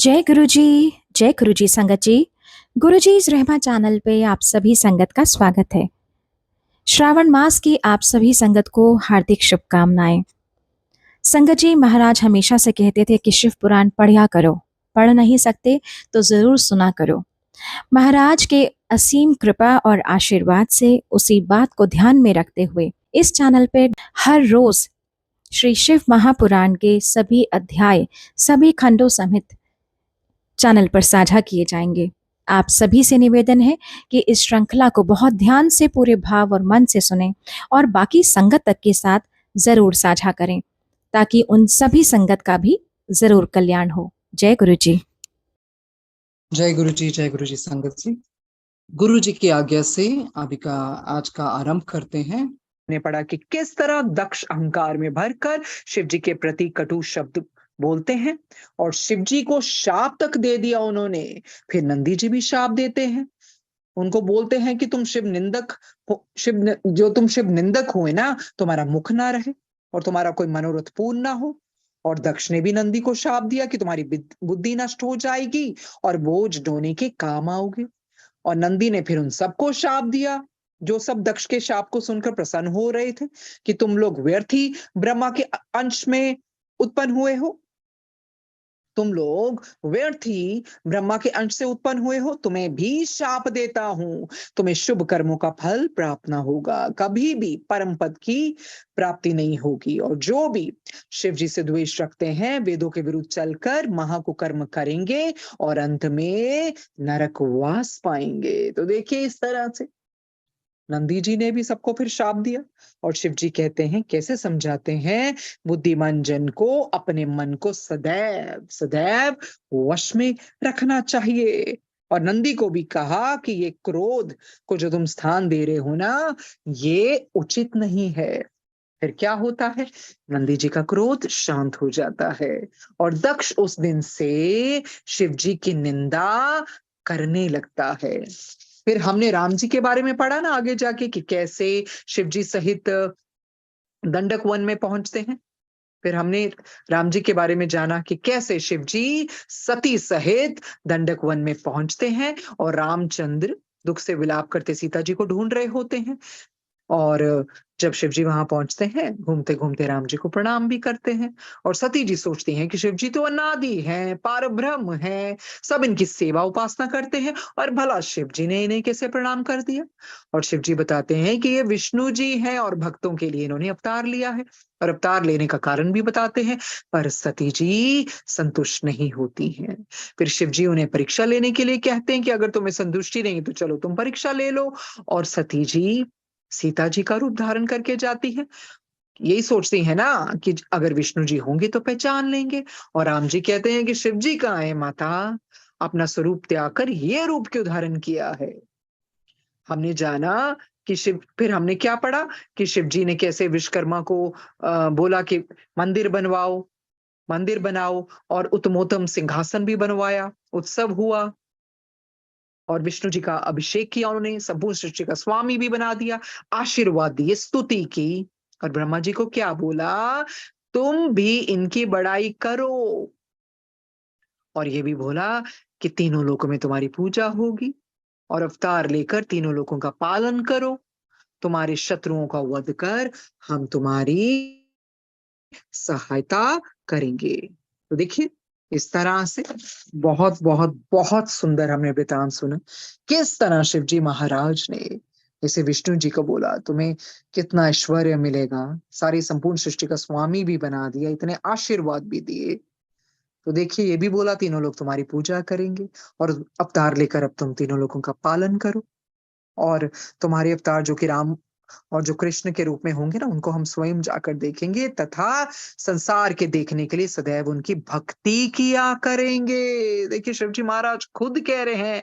जय गुरु जी संगत जी। गुरु जी इस रहमा चैनल पे आप सभी संगत का स्वागत है। श्रावण मास की आप सभी संगत को हार्दिक शुभकामनाएं। संगत जी, महाराज हमेशा से कहते थे कि शिव पुराण पढ़ा करो, पढ़ नहीं सकते तो जरूर सुना करो। महाराज के असीम कृपा और आशीर्वाद से उसी बात को ध्यान में रखते हुए इस चैनल पे हर रोज श्री शिव महापुराण के सभी अध्याय, सभी खंडों समेत चैनल पर साझा किए जाएंगे। आप सभी से निवेदन है कि इस श्रृंखला को बहुत ध्यान से पूरे भाव और मन से सुने और बाकी संगत तक के साथ जरूर साझा करें, ताकि उन सभी संगत का भी जरूर कल्याण हो। जय गुरु जी। जय गुरु जी, जय गुरु जी संगत जी। गुरु जी की आज्ञा से अभी का आज का आरंभ करते हैं। ने पढ़ा कि किस तरह दक्ष अहंकार में भरकर शिव जी के प्रति कटु शब्द बोलते हैं और शिव जी को शाप तक दे दिया उन्होंने। फिर नंदी जी भी शाप देते हैं, उनको बोलते हैं कि तुम शिव निंदक हो, तुम शिव निंदक हुए ना, तुम्हारा मुख ना रहे और तुम्हारा कोई मनोरथ पूर्ण ना हो। और दक्ष ने भी नंदी को शाप दिया कि तुम्हारी बुद्धि नष्ट हो जाएगी और बोझ ढोने के काम आओगे। और नंदी ने फिर उन सबको शाप दिया जो सब दक्ष के शाप को सुनकर प्रसन्न हो रहे थे कि तुम लोग व्यर्थी ब्रह्मा के अंश में उत्पन्न हुए हो, तुम लोग व्यर्थी ब्रह्मा के अंश से उत्पन्न हुए हो, तुम्हें भी शाप देता हूं, तुम्हें शुभ कर्मों का फल प्राप्त ना होगा, कभी भी परम पद की प्राप्ति नहीं होगी। और जो भी शिव जी से द्वेष रखते हैं वेदों के विरुद्ध चलकर महाकुकर्म करेंगे और अंत में नरकवास पाएंगे। तो देखिए इस तरह से नंदी जी ने भी सबको फिर शाप दिया और शिव जी कहते हैं, कैसे समझाते हैं, बुद्धिमान जन को अपने मन को सदैव सदैव वश में रखना चाहिए। और नंदी को भी कहा कि ये क्रोध को जो तुम स्थान दे रहे हो ना, ये उचित नहीं है। फिर क्या होता है, नंदी जी का क्रोध शांत हो जाता है और दक्ष उस दिन से शिव जी की निंदा करने लगता है। फिर हमने राम जी के बारे में पढ़ा ना आगे जाके कि कैसे शिव जी सहित दंडक वन में पहुंचते हैं। फिर हमने राम जी के बारे में जाना कि कैसे शिव जी सती सहित दंडक वन में पहुंचते हैं और रामचंद्र दुख से विलाप करते सीता जी को ढूंढ रहे होते हैं। और जब शिव जी वहां पहुंचते हैं, घूमते घूमते राम जी को प्रणाम भी करते हैं और सती जी सोचती हैं कि शिव जी तो अनादि हैं, पारब्रह्म हैं, सब इनकी सेवा उपासना करते हैं और भला शिव जी ने इन्हें कैसे प्रणाम कर दिया। और शिव जी बताते हैं कि ये विष्णु जी हैं और भक्तों के लिए इन्होंने अवतार लिया है और अवतार लेने का कारण भी बताते हैं, पर सती जी संतुष्ट नहीं होती हैं। फिर शिव जी उन्हें परीक्षा लेने के लिए कहते हैं कि अगर तुम्हें संतुष्टि नहीं तो चलो तुम परीक्षा ले लो। और सती जी सीता जी का रूप धारण करके जाती है, यही सोचती है ना कि अगर विष्णु जी होंगे तो पहचान लेंगे। और राम जी कहते हैं कि शिव जी कहाँ है माता, अपना स्वरूप त्याग कर ये रूप क्यों धारण किया है। हमने जाना कि फिर हमने क्या पढ़ा कि शिव जी ने कैसे विश्वकर्मा को बोला कि मंदिर बनवाओ, मंदिर बनाओ और उत्तमोत्तम सिंहासन भी बनवाया, उत्सव हुआ और विष्णु जी का अभिषेक किया उन्होंने, संपूर्ण सृष्टि का स्वामी भी बना दिया, आशीर्वाद दिए, स्तुति की। और ब्रह्मा जी को क्या बोला, तुम भी इनकी बड़ाई करो। और ये भी बोला कि तीनों लोकों में तुम्हारी पूजा होगी और अवतार लेकर तीनों लोकों का पालन करो, तुम्हारे शत्रुओं का वध कर हम तुम्हारी सहायता करेंगे। तो देखिए इस तरह से बहुत बहुत बहुत सुंदर हमने वृतांत सुना, किस तरह शिव जी महाराज ने जैसे विष्णु जी को बोला तुम्हें कितना ऐश्वर्य मिलेगा, सारी संपूर्ण सृष्टि का स्वामी भी बना दिया, इतने आशीर्वाद भी दिए। तो देखिए ये भी बोला तीनों लोग तुम्हारी पूजा करेंगे और अवतार लेकर अब तुम तीनों लोगों का पालन करो और तुम्हारे अवतार जो कि राम और जो कृष्ण के रूप में होंगे ना, उनको हम स्वयं जाकर देखेंगे तथा संसार के देखने के लिए सदैव उनकी भक्ति किया करेंगे। देखिए शिव जी महाराज खुद कह रहे हैं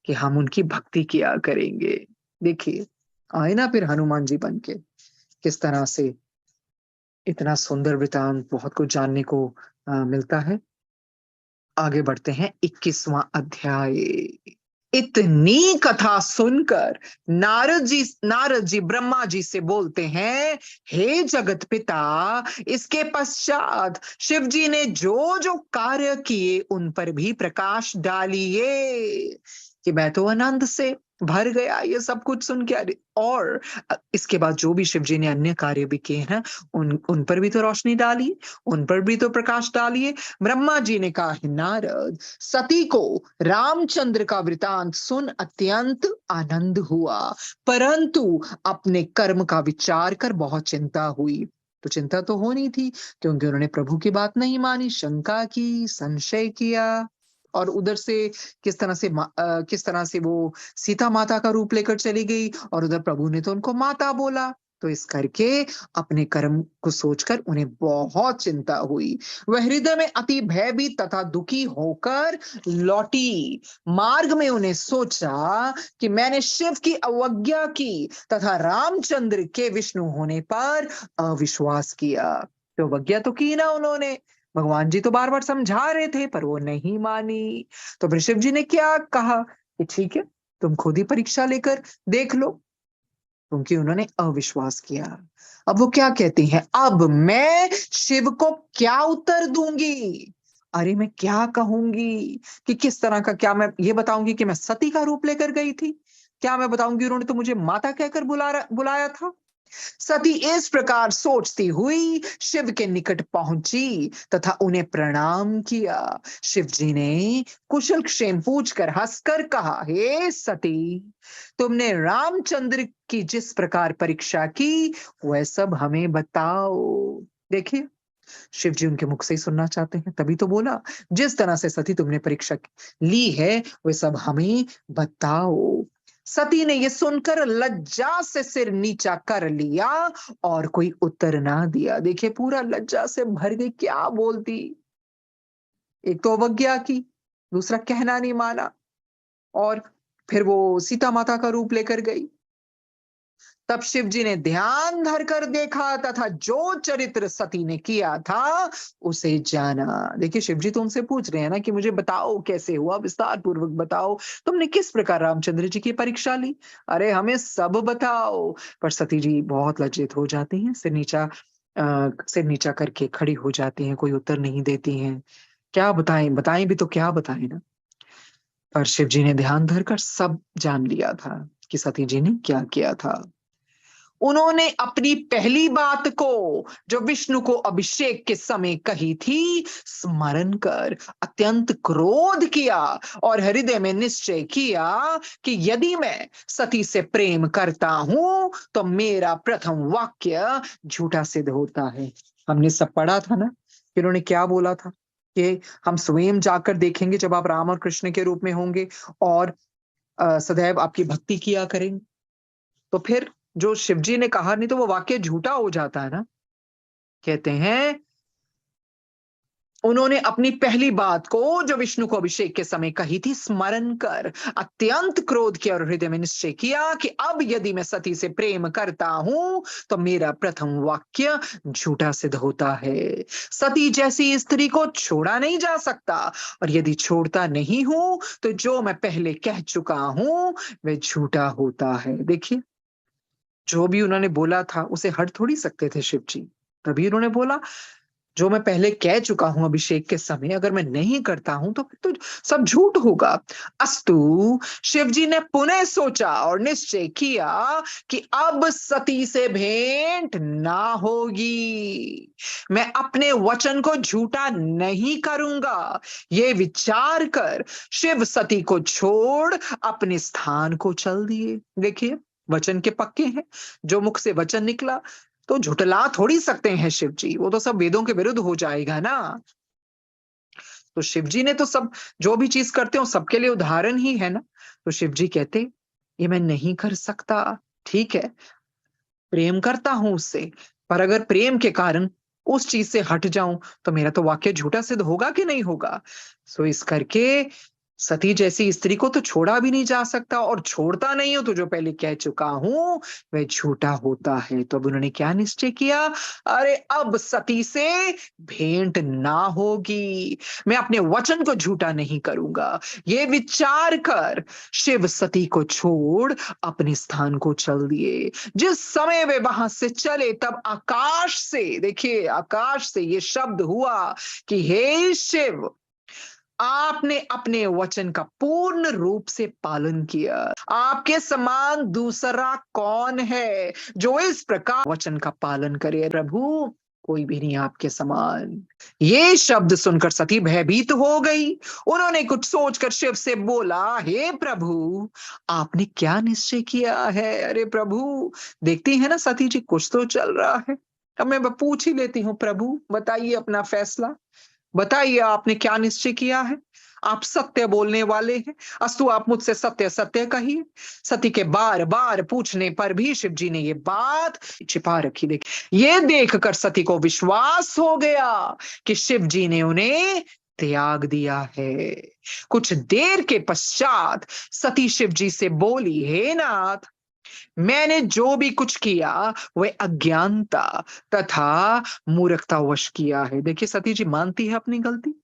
कि हम उनकी भक्ति किया करेंगे। देखिए आए ना फिर हनुमान जी बन के, किस तरह से इतना सुंदर वृतांत बहुत कुछ जानने को मिलता है। आगे बढ़ते हैं 21वां अध्याय। इतनी कथा सुनकर नारद जी ब्रह्मा जी से बोलते हैं, हे जगत पिता, इसके पश्चात शिव जी ने जो जो कार्य किए उन पर भी प्रकाश डालिए। कि मैं तो आनंद से भर गया ये सब कुछ सुन के। और इसके बाद जो भी शिव जी ने अन्य कार्य भी किए हैं उन पर भी तो रोशनी डालिए, उन पर भी तो प्रकाश डालिए। ब्रह्मा जी ने कहा, "हे नारद, सती को रामचंद्र का वृतांत सुन अत्यंत आनंद हुआ, परंतु अपने कर्म का विचार कर बहुत चिंता हुई।" तो चिंता तो होनी थी, क्योंकि उन्होंने प्रभु की बात नहीं मानी, शंका की, संशय किया। और उधर से किस तरह से वो सीता माता का रूप लेकर चली गई, और उधर प्रभु ने तो उनको माता बोला। तो इस करके अपने कर्म को सोचकर उन्हें बहुत चिंता हुई। वह हृदय में अति भयभीत तथा दुखी होकर लौटी। मार्ग में उन्हें सोचा कि मैंने शिव की अवज्ञा की तथा रामचंद्र के विष्णु होने पर अविश्वास किया। तो अवज्ञा तो की ना उन्होंने, भगवान जी तो बार बार समझा रहे थे पर वो नहीं मानी। तो वृषभ जी ने क्या कहा कि ठीक है, तुम खुद ही परीक्षा लेकर देख लो, क्योंकि उन्होंने अविश्वास किया। अब वो क्या कहती हैं, अब मैं शिव को क्या उत्तर दूंगी? अरे मैं क्या कहूंगी कि किस तरह का, क्या मैं ये बताऊंगी कि मैं सती का रूप लेकर गई थी? क्या मैं बताऊंगी उन्होंने तो मुझे माता कहकर बुलाया था? सती इस प्रकार सोचती हुई शिव के निकट पहुंची तथा उन्हें प्रणाम किया। शिव जी ने कुशल क्षेम पूछकर हंसकर कहा, हे सती, तुमने रामचंद्र की जिस प्रकार परीक्षा की वह सब हमें बताओ। देखिए, शिव जी उनके मुख से ही सुनना चाहते हैं, तभी तो बोला, जिस तरह से सती तुमने परीक्षा ली है वह सब हमें बताओ। सती ने ये सुनकर लज्जा से सिर नीचा कर लिया और कोई उत्तर ना दिया। देखिए, पूरा लज्जा से भर गई, क्या बोलती। एक तो अवज्ञा की, दूसरा कहना नहीं माना, और फिर वो सीता माता का रूप लेकर गई। तब शिव जी ने ध्यान धरकर देखा तथा जो चरित्र सती ने किया था उसे जाना। देखिए, शिव जी तो उनसे पूछ रहे हैं ना कि मुझे बताओ कैसे हुआ, विस्तार पूर्वक बताओ, तुमने किस प्रकार रामचंद्र जी की परीक्षा ली, अरे हमें सब बताओ। पर सती जी बहुत लज्जित हो जाती हैं, सिर नीचा करके खड़ी हो जाती हैं, कोई उत्तर नहीं देती हैं। क्या बताएं, बताएं भी तो क्या बताएं ना। पर शिव जी ने ध्यान धरकर सब जान लिया था कि सती जी ने क्या किया था। उन्होंने अपनी पहली बात को, जो विष्णु को अभिषेक के समय कही थी, स्मरण कर अत्यंत क्रोध किया और हृदय में निश्चय किया कि यदि मैं सती से प्रेम करता हूं तो मेरा प्रथम वाक्य झूठा सिद्ध होता है। हमने सब पढ़ा था ना कि उन्होंने क्या बोला था कि हम स्वयं जाकर देखेंगे जब आप राम और कृष्ण के रूप में होंगे, और सदैव आपकी भक्ति किया करेंगे। तो फिर जो शिवजी ने कहा नहीं तो वो वाक्य झूठा हो जाता है ना। कहते हैं, उन्होंने अपनी पहली बात को, जो विष्णु को अभिषेक के समय कही थी, स्मरण कर अत्यंत क्रोध किया और हृदय में निश्चय किया कि अब यदि मैं सती से प्रेम करता हूं तो मेरा प्रथम वाक्य झूठा सिद्ध होता है। सती जैसी स्त्री को छोड़ा नहीं जा सकता, और यदि छोड़ता नहीं हूं तो जो मैं पहले कह चुका हूं वह झूठा होता है। देखिए, जो भी उन्होंने बोला था उसे हट थोड़ी सकते थे शिव जी। तभी उन्होंने बोला, जो मैं पहले कह चुका हूं अभिषेक के समय, अगर मैं नहीं करता हूं तो फिर तो सब झूठ होगा। अस्तु, शिव जी ने पुनः सोचा और निश्चय किया कि अब सती से भेंट ना होगी, मैं अपने वचन को झूठा नहीं करूंगा। ये विचार कर शिव सती को छोड़ अपने स्थान को चल दिए। देखिए, वचन के पक्के हैं, जो मुख से वचन निकला तो झुठला थोड़ी सकते हैं शिव जी, वो तो सब वेदों के विरुद्ध हो जाएगा ना। तो शिव जी ने तो सब, जो भी चीज करते हो सबके लिए उदाहरण ही है ना। तो शिव जी कहते, ये मैं नहीं कर सकता, ठीक है, प्रेम करता हूं उससे, पर अगर प्रेम के कारण उस चीज से हट जाऊं तो मेरा तो वाक्य झूठा सिद्ध होगा कि नहीं होगा। सो इस करके सती जैसी स्त्री को तो छोड़ा भी नहीं जा सकता, और छोड़ता नहीं हो तो जो पहले कह चुका हूं वह झूठा होता है। तो अब उन्होंने क्या निश्चय किया? अरे अब सती से भेंट ना होगी, मैं अपने वचन को झूठा नहीं करूंगा। ये विचार कर शिव सती को छोड़ अपने स्थान को चल दिए। जिस समय वे वहां से चले तब आकाश से, देखिए आकाश से ये शब्द हुआ कि हे शिव, आपने अपने वचन का पूर्ण रूप से पालन किया। आपके समान दूसरा कौन है जो इस प्रकार वचन का पालन करे? प्रभु, कोई भी नहीं आपके समान। ये शब्द सुनकर सती भयभीत हो गई। उन्होंने कुछ सोचकर शिव से बोला, हे प्रभु, आपने क्या निश्चय किया है? अरे प्रभु, देखती है ना सती जी, कुछ तो चल रहा है। अब मैं पूछ ही लेती हूँ, प्रभु बताइए अपना फैसला, बताइए आपने क्या निश्चय किया है? आप सत्य बोलने वाले हैं, अस्तु आप मुझसे सत्य सत्य कहिए। सती के बार बार पूछने पर भी शिव जी ने ये बात छिपा रखी। देखिए, ये देखकर सती को विश्वास हो गया कि शिव जी ने उन्हें त्याग दिया है। कुछ देर के पश्चात सती शिव जी से बोली, हे नाथ, मैंने जो भी कुछ किया वह अज्ञानता तथा मूर्खतावश किया है। देखिए सती जी मानती है अपनी गलती।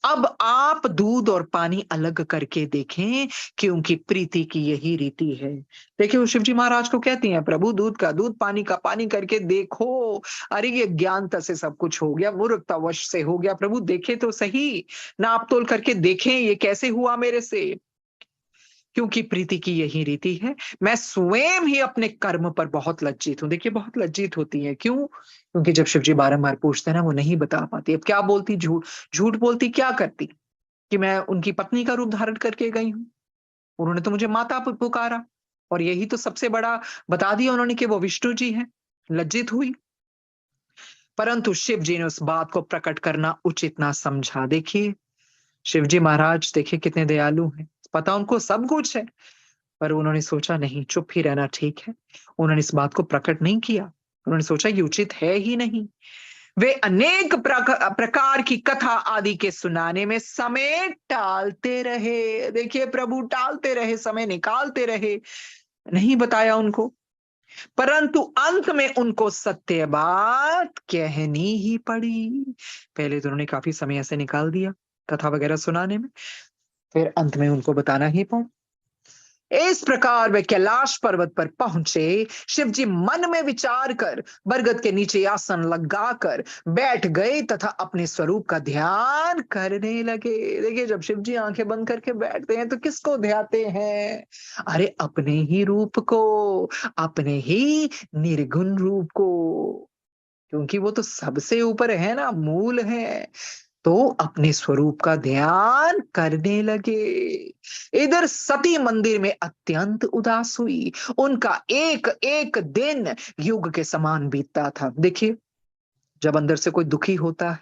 अब आप दूध और पानी अलग करके देखें, क्योंकि प्रीति की यही रीति है। देखिए वो शिवजी महाराज को कहती हैं, प्रभु दूध का दूध, पानी का पानी करके देखो। अरे ये ज्ञानता से सब कुछ हो गया, मूर्खतावश से हो गया। प्रभु देखे तो सही, नाप तोल करके देखें ये कैसे हुआ मेरे से। क्योंकि प्रीति की यही रीति है। मैं स्वयं ही अपने कर्म पर बहुत लज्जित हूँ। देखिए बहुत लज्जित होती है, क्यों? क्योंकि जब शिव जी बारंबार पूछते हैं ना, वो नहीं बता पाती। अब क्या बोलती? झूठ। झूठ बोलती क्या करती? कि मैं उनकी पत्नी का रूप धारण करके गई हूँ, उन्होंने तो मुझे माता पुकारा, और यही तो सबसे बड़ा बता दिया उन्होंने कि वो विष्णु जी हैं। लज्जित हुई। परंतु शिव जी ने उस बात को प्रकट करना उचित ना समझा। देखिए शिवजी महाराज देखिए कितने दयालु हैं, पता उनको सब कुछ है, पर उन्होंने सोचा नहीं, चुप ही रहना ठीक है। उन्होंने इस बात को प्रकट नहीं किया। उन्होंने सोचा ये उचित है ही नहीं। वे अनेक प्रकार की कथा आदि के सुनाने में समय टालते रहे। देखिए प्रभु टालते रहे, समय निकालते रहे, नहीं बताया उनको। परंतु अंत में उनको सत्य बात कहनी ही पड़ी। पहले तो उन्होंने काफी समय ऐसे निकाल दिया कथा वगैरह सुनाने में, फिर अंत में उनको बताना ही पड़ा। इस प्रकार वे कैलाश पर्वत पर पहुंचे। शिवजी मन में विचार कर बरगद के नीचे आसन लगाकर बैठ गए तथा अपने स्वरूप का ध्यान करने लगे। देखिए जब शिवजी आंखें बंद करके बैठते हैं तो किसको ध्याते हैं? अरे अपने ही रूप को, अपने ही निर्गुण रूप को, क्योंकि वो तो सबसे ऊपर है ना, मूल है। तो अपने स्वरूप का ध्यान करने लगे। इधर सती मंदिर में अत्यंत उदास हुई। उनका एक एक दिन युग के समान बीतता था। देखिए जब अंदर से कोई दुखी होता है,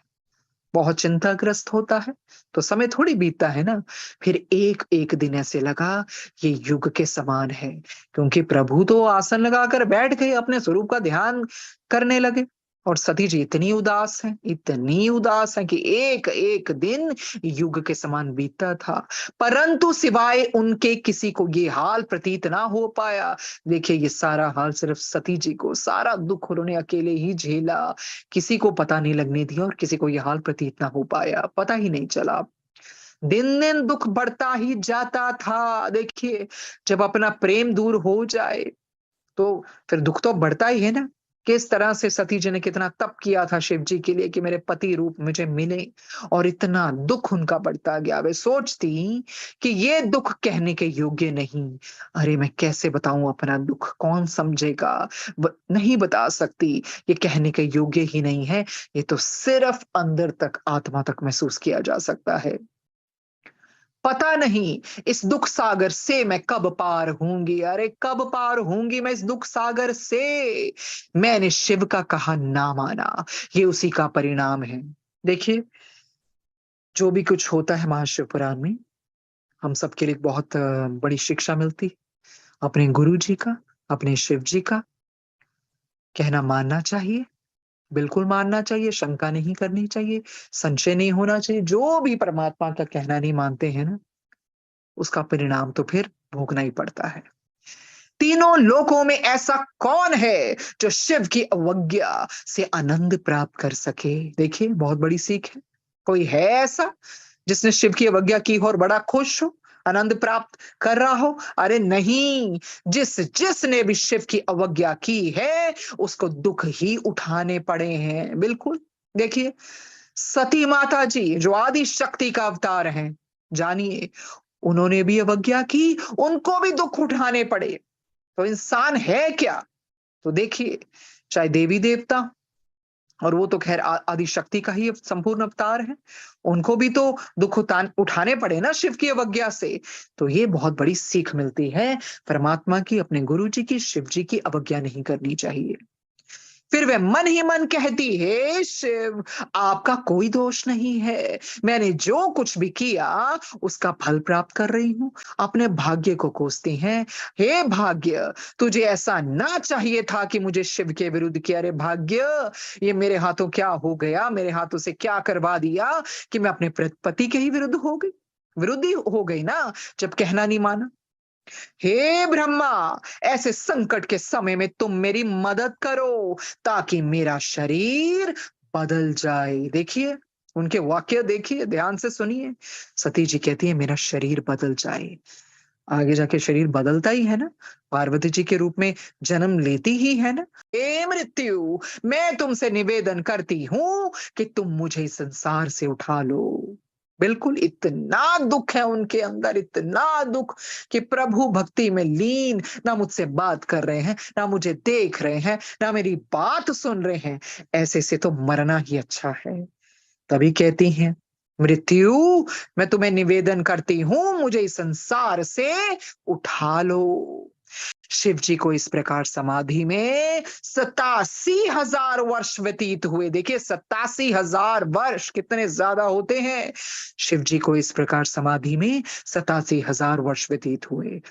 बहुत चिंताग्रस्त होता है, तो समय थोड़ी बीतता है ना। फिर एक एक दिन ऐसे लगा ये युग के समान है, क्योंकि प्रभु तो आसन लगाकर बैठ गए, अपने स्वरूप का ध्यान करने लगे। और सती जी इतनी उदास है कि एक एक दिन युग के समान बीतता था, परंतु सिवाय उनके किसी को ये हाल प्रतीत ना हो पाया। देखिए ये सारा हाल सिर्फ सती जी को, सारा दुख उन्होंने अकेले ही झेला, किसी को पता नहीं लगने दिया और किसी को यह हाल प्रतीत ना हो पाया, पता ही नहीं चला। दिन दिन दुख बढ़ता ही जाता था। देखिए जब अपना प्रेम दूर हो जाए तो फिर दुख तो बढ़ता ही है ना। किस तरह से सती जी ने कितना तप किया था शिव जी के लिए कि मेरे पति रूप मुझे मिले, और इतना दुख उनका बढ़ता गया। वे सोचती कि ये दुख कहने के योग्य नहीं। अरे मैं कैसे बताऊं अपना दुख, कौन समझेगा? नहीं बता सकती, ये कहने के योग्य ही नहीं है। ये तो सिर्फ अंदर तक, आत्मा तक महसूस किया जा सकता है। पता नहीं इस दुख सागर से मैं कब पार होंगी। अरे कब पार होंगी मैं इस दुख सागर से? मैंने शिव का कहा ना माना, ये उसी का परिणाम है। देखिए जो भी कुछ होता है महाशिव पुराण में, हम सबके लिए बहुत बड़ी शिक्षा मिलती है। अपने गुरु जी का, अपने शिव जी का कहना मानना चाहिए, बिल्कुल मानना चाहिए, शंका नहीं करनी चाहिए, संशय नहीं होना चाहिए। जो भी परमात्मा का कहना नहीं मानते हैं ना, उसका परिणाम तो फिर भोगना ही पड़ता है। तीनों लोकों में ऐसा कौन है जो शिव की अवज्ञा से आनंद प्राप्त कर सके? देखिए, बहुत बड़ी सीख है। कोई है ऐसा जिसने शिव की अवज्ञा की हो और बड़ा खुश हो, आनंद प्राप्त कर रहा हो? अरे नहीं, जिसने भी शिव की अवज्ञा की है, उसको दुख ही उठाने पड़े हैं। बिल्कुल। देखिए, सती माता जी जो आदि शक्ति का अवतार हैं, जानिए, उन्होंने भी अवज्ञा की, उनको भी दुख उठाने पड़े। तो इंसान है क्या? तो देखिए, चाहे देवी देवता, और वो तो खैर आदि शक्ति का ही संपूर्ण अवतार है, उनको भी तो दुख उठाने पड़े ना शिव की अवज्ञा से। तो ये बहुत बड़ी सीख मिलती है परमात्मा की, अपने गुरु जी की, शिव जी की अवज्ञा नहीं करनी चाहिए। फिर वह मन ही मन कहती है, शिव आपका कोई दोष नहीं है, मैंने जो कुछ भी किया उसका फल प्राप्त कर रही हूँ। अपने भाग्य को कोसती हैं, हे भाग्य, तुझे ऐसा ना चाहिए था कि मुझे शिव के विरुद्ध किया। अरे भाग्य, ये मेरे हाथों क्या हो गया, मेरे हाथों से क्या करवा दिया कि मैं अपने पति के ही विरुद्ध ही हो गई ना, जब कहना नहीं माना। हे ब्रह्मा, ऐसे संकट के समय में तुम मेरी मदद करो ताकि मेरा शरीर बदल जाए। देखिए, उनके वाक्य देखिए, ध्यान से सुनिए। सती जी कहती है मेरा शरीर बदल जाए। आगे जाके शरीर बदलता ही है ना, पार्वती जी के रूप में जन्म लेती ही है ना। हे मृत्यु, मैं तुमसे निवेदन करती हूँ कि तुम मुझे इस संसार से उठा लो। बिल्कुल, इतना दुख है उनके अंदर, इतना दुख कि प्रभु भक्ति में लीन, ना मुझसे बात कर रहे हैं, ना मुझे देख रहे हैं, ना मेरी बात सुन रहे हैं। ऐसे से तो मरना ही अच्छा है। तभी कहती हैं, मृत्यु, मैं तुम्हें निवेदन करती हूं, मुझे इस संसार से उठा लो। शिव जी को इस प्रकार समाधि में 87,000 वर्ष व्यतीत हुए। देखिए, 87,000 वर्ष कितने ज्यादा होते हैं। शिव जी को इस प्रकार समाधि में 87,000 वर्ष व्यतीत हुए।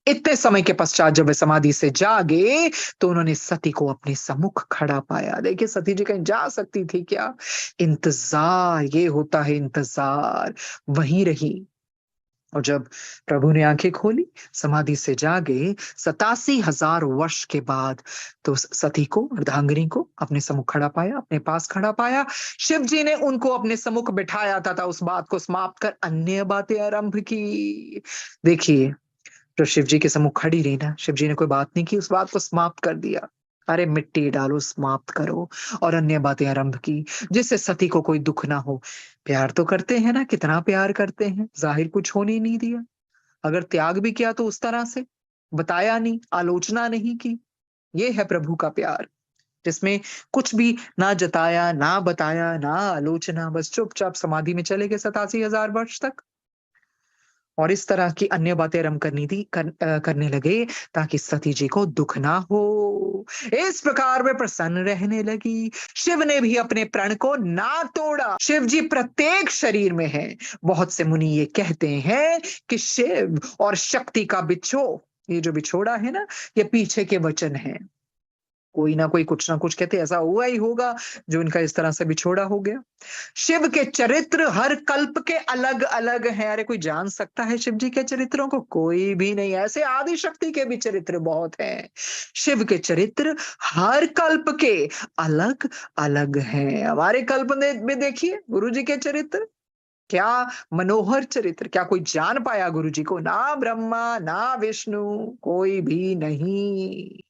इतने समय के पश्चात जब वे समाधि से जागे, तो उन्होंने सती को अपने सम्मुख खड़ा पाया। देखिए, सती जी कहीं जा सकती थी क्या? इंतजार, ये होता है इंतजार। वहीं रही, और जब प्रभु ने आंखें खोली, समाधि से जागे 87,000 वर्ष के बाद, तो सती को, अर्धांगिनी को अपने सम्मुख खड़ा पाया, अपने पास खड़ा पाया। शिव जी ने उनको अपने सम्मुख बिठाया था, उस बात को समाप्त कर अन्य बातें आरंभ की। देखिए, जो शिव जी के सम्मुख खड़ी रही ना, शिव जी ने कोई बात नहीं की, उस बात को समाप्त कर दिया। अरे मिट्टी डालो, समाप्त करो, और अन्य बातें आरंभ की, जिससे सती को कोई दुख ना हो। प्यार तो करते हैं ना, कितना प्यार करते हैं, जाहिर कुछ होने ही नहीं दिया। अगर त्याग भी किया तो उस तरह से बताया नहीं, आलोचना नहीं की। ये है प्रभु का प्यार, जिसमें कुछ भी ना जताया, ना बताया, ना आलोचना, बस चुपचाप समाधि में चले गए 87,000 वर्ष तक। और इस तरह की अन्य बातें आरंभ करने लगे, ताकि सती जी को दुख ना हो। इस प्रकार वे प्रसन्न रहने लगी। शिव ने भी अपने प्रण को ना तोड़ा। शिव जी प्रत्येक शरीर में है। बहुत से मुनि ये कहते हैं कि शिव और शक्ति का बिछो, ये जो बिछोड़ा है ना, ये पीछे के वचन है। कोई ना कोई कुछ ना कुछ कहते, ऐसा हुआ ही होगा जो इनका इस तरह से बिछोड़ा हो गया। शिव के चरित्र हर कल्प के अलग अलग हैं। अरे कोई जान सकता है शिव जी के चरित्रों को? कोई भी नहीं। ऐसे आदि शक्ति के भी चरित्र बहुत हैं। शिव के चरित्र हर कल्प के अलग अलग हैं। हमारे कल्प में देखिए गुरु जी के चरित्र, क्या मनोहर चरित्र। क्या कोई जान पाया गुरु जी को? ना ब्रह्मा, ना विष्णु, कोई भी नहीं।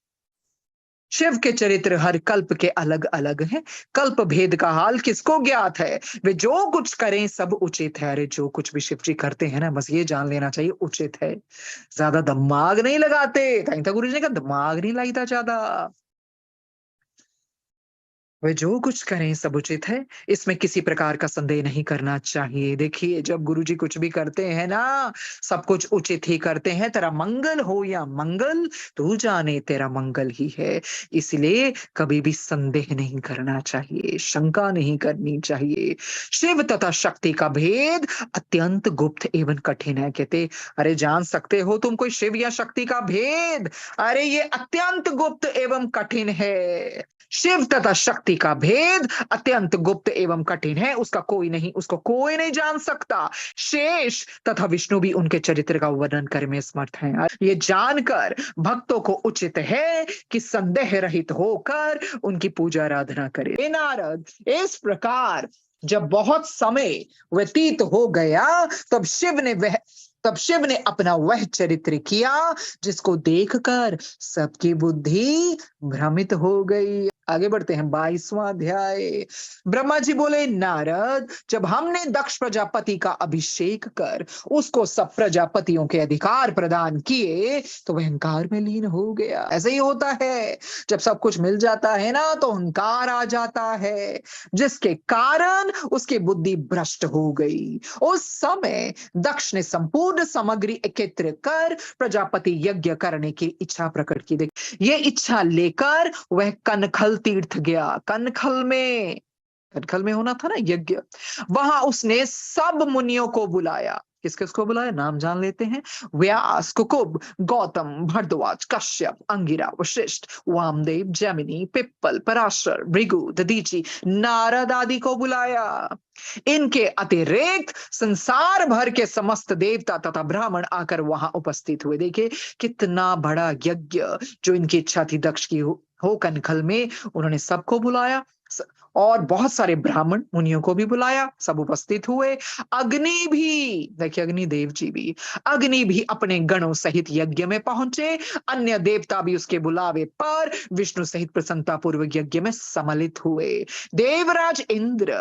शिव के चरित्र हर कल्प के अलग अलग हैं। कल्प भेद का हाल किसको ज्ञात है? वे जो कुछ करें सब उचित है। अरे जो कुछ भी शिव जी करते हैं ना, बस ये जान लेना चाहिए, उचित है। ज्यादा दिमाग नहीं लगाते। कहीं तो गुरु जी ने कहा दिमाग नहीं लगाता ज्यादा। वे जो कुछ करें सब उचित है, इसमें किसी प्रकार का संदेह नहीं करना चाहिए। देखिए, जब गुरुजी कुछ भी करते हैं ना, सब कुछ उचित ही करते हैं। तेरा मंगल हो या मंगल, तू जाने तेरा मंगल ही है। इसलिए कभी भी संदेह नहीं करना चाहिए, शंका नहीं करनी चाहिए। शिव तथा शक्ति का भेद अत्यंत गुप्त एवं कठिन है। कहते, अरे जान सकते हो तुम कोई शिव या शक्ति का भेद? अरे ये अत्यंत गुप्त एवं कठिन है। शिव तथा शक्ति सृष्टि का भेद अत्यंत गुप्त एवं कठिन है, उसको कोई नहीं जान सकता। शेष तथा विष्णु भी उनके चरित्र का वर्णन करने में समर्थ हैं। ये जानकर भक्तों को उचित है कि संदेह रहित होकर उनकी पूजा आराधना करें। हे नारद, इस प्रकार जब बहुत समय व्यतीत हो गया, तब शिव ने अपना वह चरित्र किया जिसको देखकर सबकी बुद्धि भ्रमित हो गई। आगे बढ़ते हैं 22वां अध्याय। ब्रह्मा जी बोले, नारद, जब हमने दक्ष प्रजापति का अभिषेक कर उसको सब प्रजापतियों के अधिकार प्रदान किए तो वह अहंकार में लीन हो गया। ऐसे ही होता है, जब सब कुछ मिल जाता है ना तो अहंकार आ जाता है, जिसके कारण उसकी बुद्धि भ्रष्ट हो गई। उस समय दक्ष ने संपूर्ण सामग्री एकत्र कर प्रजापति यज्ञ करने की इच्छा प्रकट की। ये इच्छा लेकर वह कनखल तीर्थ गया। कनखल में होना था ना यज्ञ। वहां उसने सब मुनियों को बुलाया। किस किसको बुलाया, नाम जान लेते हैं। व्यास, कुकुब, गौतम, भरद्वाज, कश्यप, अंगिरा, वशिष्ठ, वामदेव, जैमिनी, पिप्पल, पराशर, भृगु, दधीचि, नारद आदि को बुलाया। इनके अतिरिक्त संसार भर के समस्त देवता तथा ब्राह्मण आकर वहां उपस्थित हुए। देखिए कितना बड़ा यज्ञ जो इनकी इच्छा थी दक्ष की हो कनखल में, उन्होंने सबको बुलाया और बहुत सारे ब्राह्मण मुनियों को भी बुलाया, सब उपस्थित हुए। अग्नि भी, देखिए अग्नि भी अपने गणों सहित यज्ञ में पहुंचे। अन्य देवता भी उसके बुलावे पर विष्णु सहित प्रसन्नता पूर्वक यज्ञ में सम्मिलित हुए। देवराज इंद्र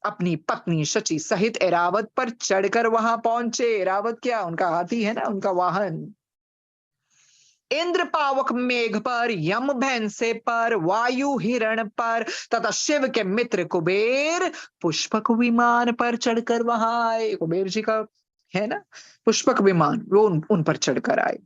अपनी पत्नी शची सहित ऐरावत पर चढ़कर वहां पहुंचे। ऐरावत क्या, उनका हाथी है ना, उनका वाहन। इंद्र पावक मेघ पर, यम भैंसे पर, वायु हिरण पर तथा शिव के मित्र कुबेर पुष्पक विमान पर चढ़कर वहां आए। कुबेर जी का है ना पुष्पक विमान, वो उन पर चढ़कर आए।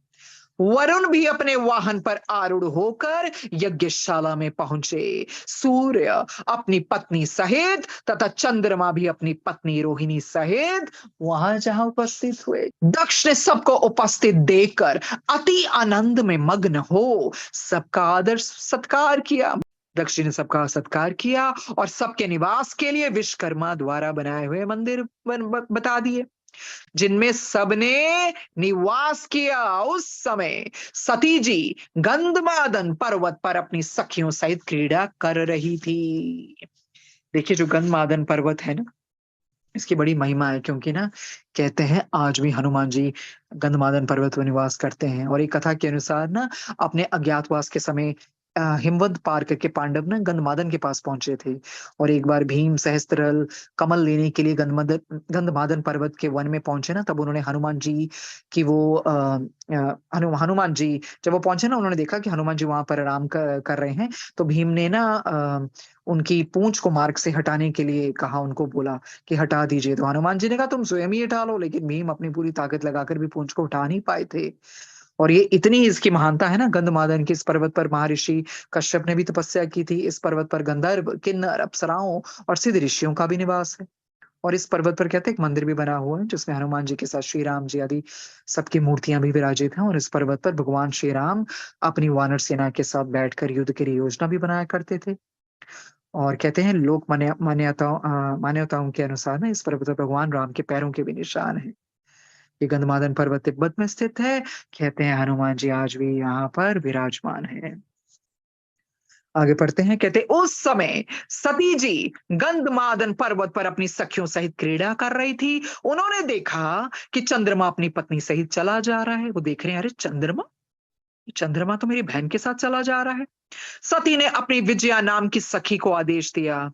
वरुण भी अपने वाहन पर आरूढ़ होकर यज्ञशाला में पहुंचे। सूर्य अपनी पत्नी सहित तथा चंद्रमा भी अपनी पत्नी रोहिणी सहित वहां जहां उपस्थित हुए। दक्ष ने सबको उपस्थित देखकर अति आनंद में मग्न हो सबका आदर सत्कार किया। दक्ष ने सबका सत्कार किया और सबके निवास के लिए विश्वकर्मा द्वारा बनाए हुए मंदिर बता दिए, जिनमें सबने निवास किया। उस समय सती जी गंधमादन पर्वत पर अपनी सखियों सहित क्रीड़ा कर रही थी। देखिए जो गंधमादन पर्वत है ना, इसकी बड़ी महिमा है, क्योंकि ना कहते हैं आज भी हनुमान जी गंधमादन पर्वत पर निवास करते हैं। और एक कथा के अनुसार ना अपने अज्ञातवास के समय हिमवत पार करके पांडव ना गंधमादन के पास पहुंचे थे। और एक बार भीम सहस्त्रल कमल लेने के लिए गंधमादन पर्वत के वन में पहुंचे ना, तब उन्होंने हनुमान जी की हनुमान जी जब वो पहुंचे ना, उन्होंने देखा कि हनुमान जी वहां पर आराम कर रहे हैं। तो भीम ने ना उनकी पूंछ को मार्ग से हटाने के लिए कहा, उनको बोला कि हटा दीजिए। तो हनुमान जी ने कहा तुम स्वयं ही हटा लो, लेकिन भीम अपनी पूरी ताकत लगाकर भी पूंछ को उठा नहीं पाए थे। और ये इतनी इसकी महानता है ना गंधमादन की। इस पर्वत पर महर्षि कश्यप ने भी तपस्या की थी। इस पर्वत पर गंधर्व, किन्नर, अप्सराओं और सिद्ध ऋषियों का भी निवास है। और इस पर्वत पर कहते हैं एक मंदिर भी बना हुआ है, जिसमें हनुमान जी के साथ श्री राम जी आदि सबकी मूर्तियां भी विराजित हैं। और इस पर्वत पर भगवान श्री राम अपनी वानर सेना के साथ बैठकर युद्ध की योजना भी बनाया करते थे। और कहते हैं लोक मान्यताओं के अनुसार ना इस पर्वत पर भगवान राम के पैरों के भी निशान है। ये गंधमादन पर्वत तिब्बत में स्थित है। कहते हैं हनुमान जी आज भी यहाँ पर विराजमान है। आगे पढ़ते हैं। कहते उस समय सती जी गंधमादन पर्वत पर अपनी सखियों सहित क्रीड़ा कर रही थी। उन्होंने देखा कि चंद्रमा अपनी पत्नी सहित चला जा रहा है। वो देख रहे हैं, अरे चंद्रमा तो मेरी बहन के साथ चला जा रहा है। सती ने अपनी विजया नाम की सखी को आदेश दिया।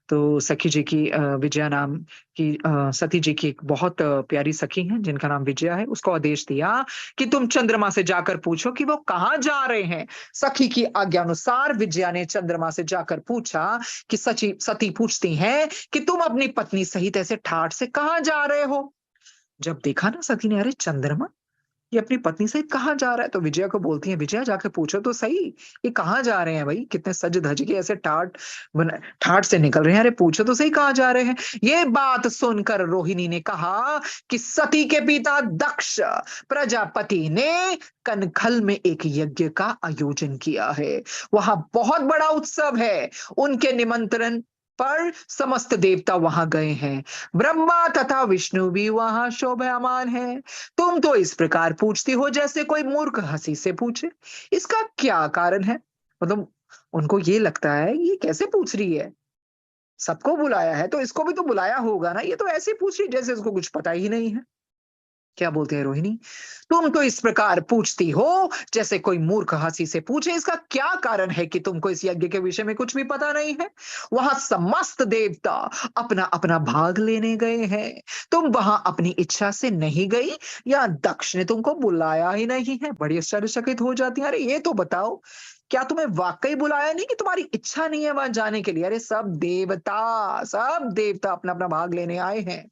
तो सखी जी की विजया नाम की सती जी की एक बहुत प्यारी सखी है जिनका नाम विजया है, उसको आदेश दिया कि तुम चंद्रमा से जाकर पूछो कि वो कहाँ जा रहे हैं। सखी की आज्ञा अनुसार विजया ने चंद्रमा से जाकर पूछा कि सती पूछती हैं कि तुम अपनी पत्नी सहित ऐसे ठाठ से कहाँ जा रहे हो। जब देखा ना सती ने, अरे चंद्रमा ये अपनी पत्नी से कहाँ जा रहा है? तो विजया को बोलती है, विजया जाके पूछो तो सही, ये कहाँ जा रहे हैं भाई? कितने सज धज के ऐसे ठाट से निकल रहे हैं, अरे पूछो तो सही कहाँ जा रहे हैं? ये बात सुनकर रोहिणी ने कहा कि सती के पिता दक्ष प्रजापति ने कनखल में एक यज्ञ का आयोजन किया है, वहां बहुत बड़ा उत्सव है, उनके निमंत्रण पर समस्त देवता वहां गए हैं, ब्रह्मा तथा विष्णु भी वहां शोभायमान है। तुम तो इस प्रकार पूछती हो जैसे कोई मूर्ख हंसी से पूछे, इसका क्या कारण है? मतलब उनको ये लगता है ये कैसे पूछ रही है, सबको बुलाया है तो इसको भी तो बुलाया होगा ना, ये तो ऐसे पूछ रही है जैसे इसको कुछ पता ही नहीं है। क्या बोलते हैं रोहिणी, तुम तो इस प्रकार पूछती हो जैसे कोई मूर्ख हंसी से पूछे, इसका क्या कारण है कि तुमको इस यज्ञ के विषय में कुछ भी पता नहीं है? वहां समस्त देवता अपना अपना भाग लेने गए हैं, तुम वहां अपनी इच्छा से नहीं गई या दक्ष ने तुमको बुलाया ही नहीं है? बड़ी आश्चर्यचकित हो जाती है, अरे ये तो बताओ, क्या तुम्हें वाकई बुलाया नहीं कि तुम्हारी इच्छा नहीं है वहां जाने के लिए? अरे सब देवता अपना अपना भाग लेने आए हैं,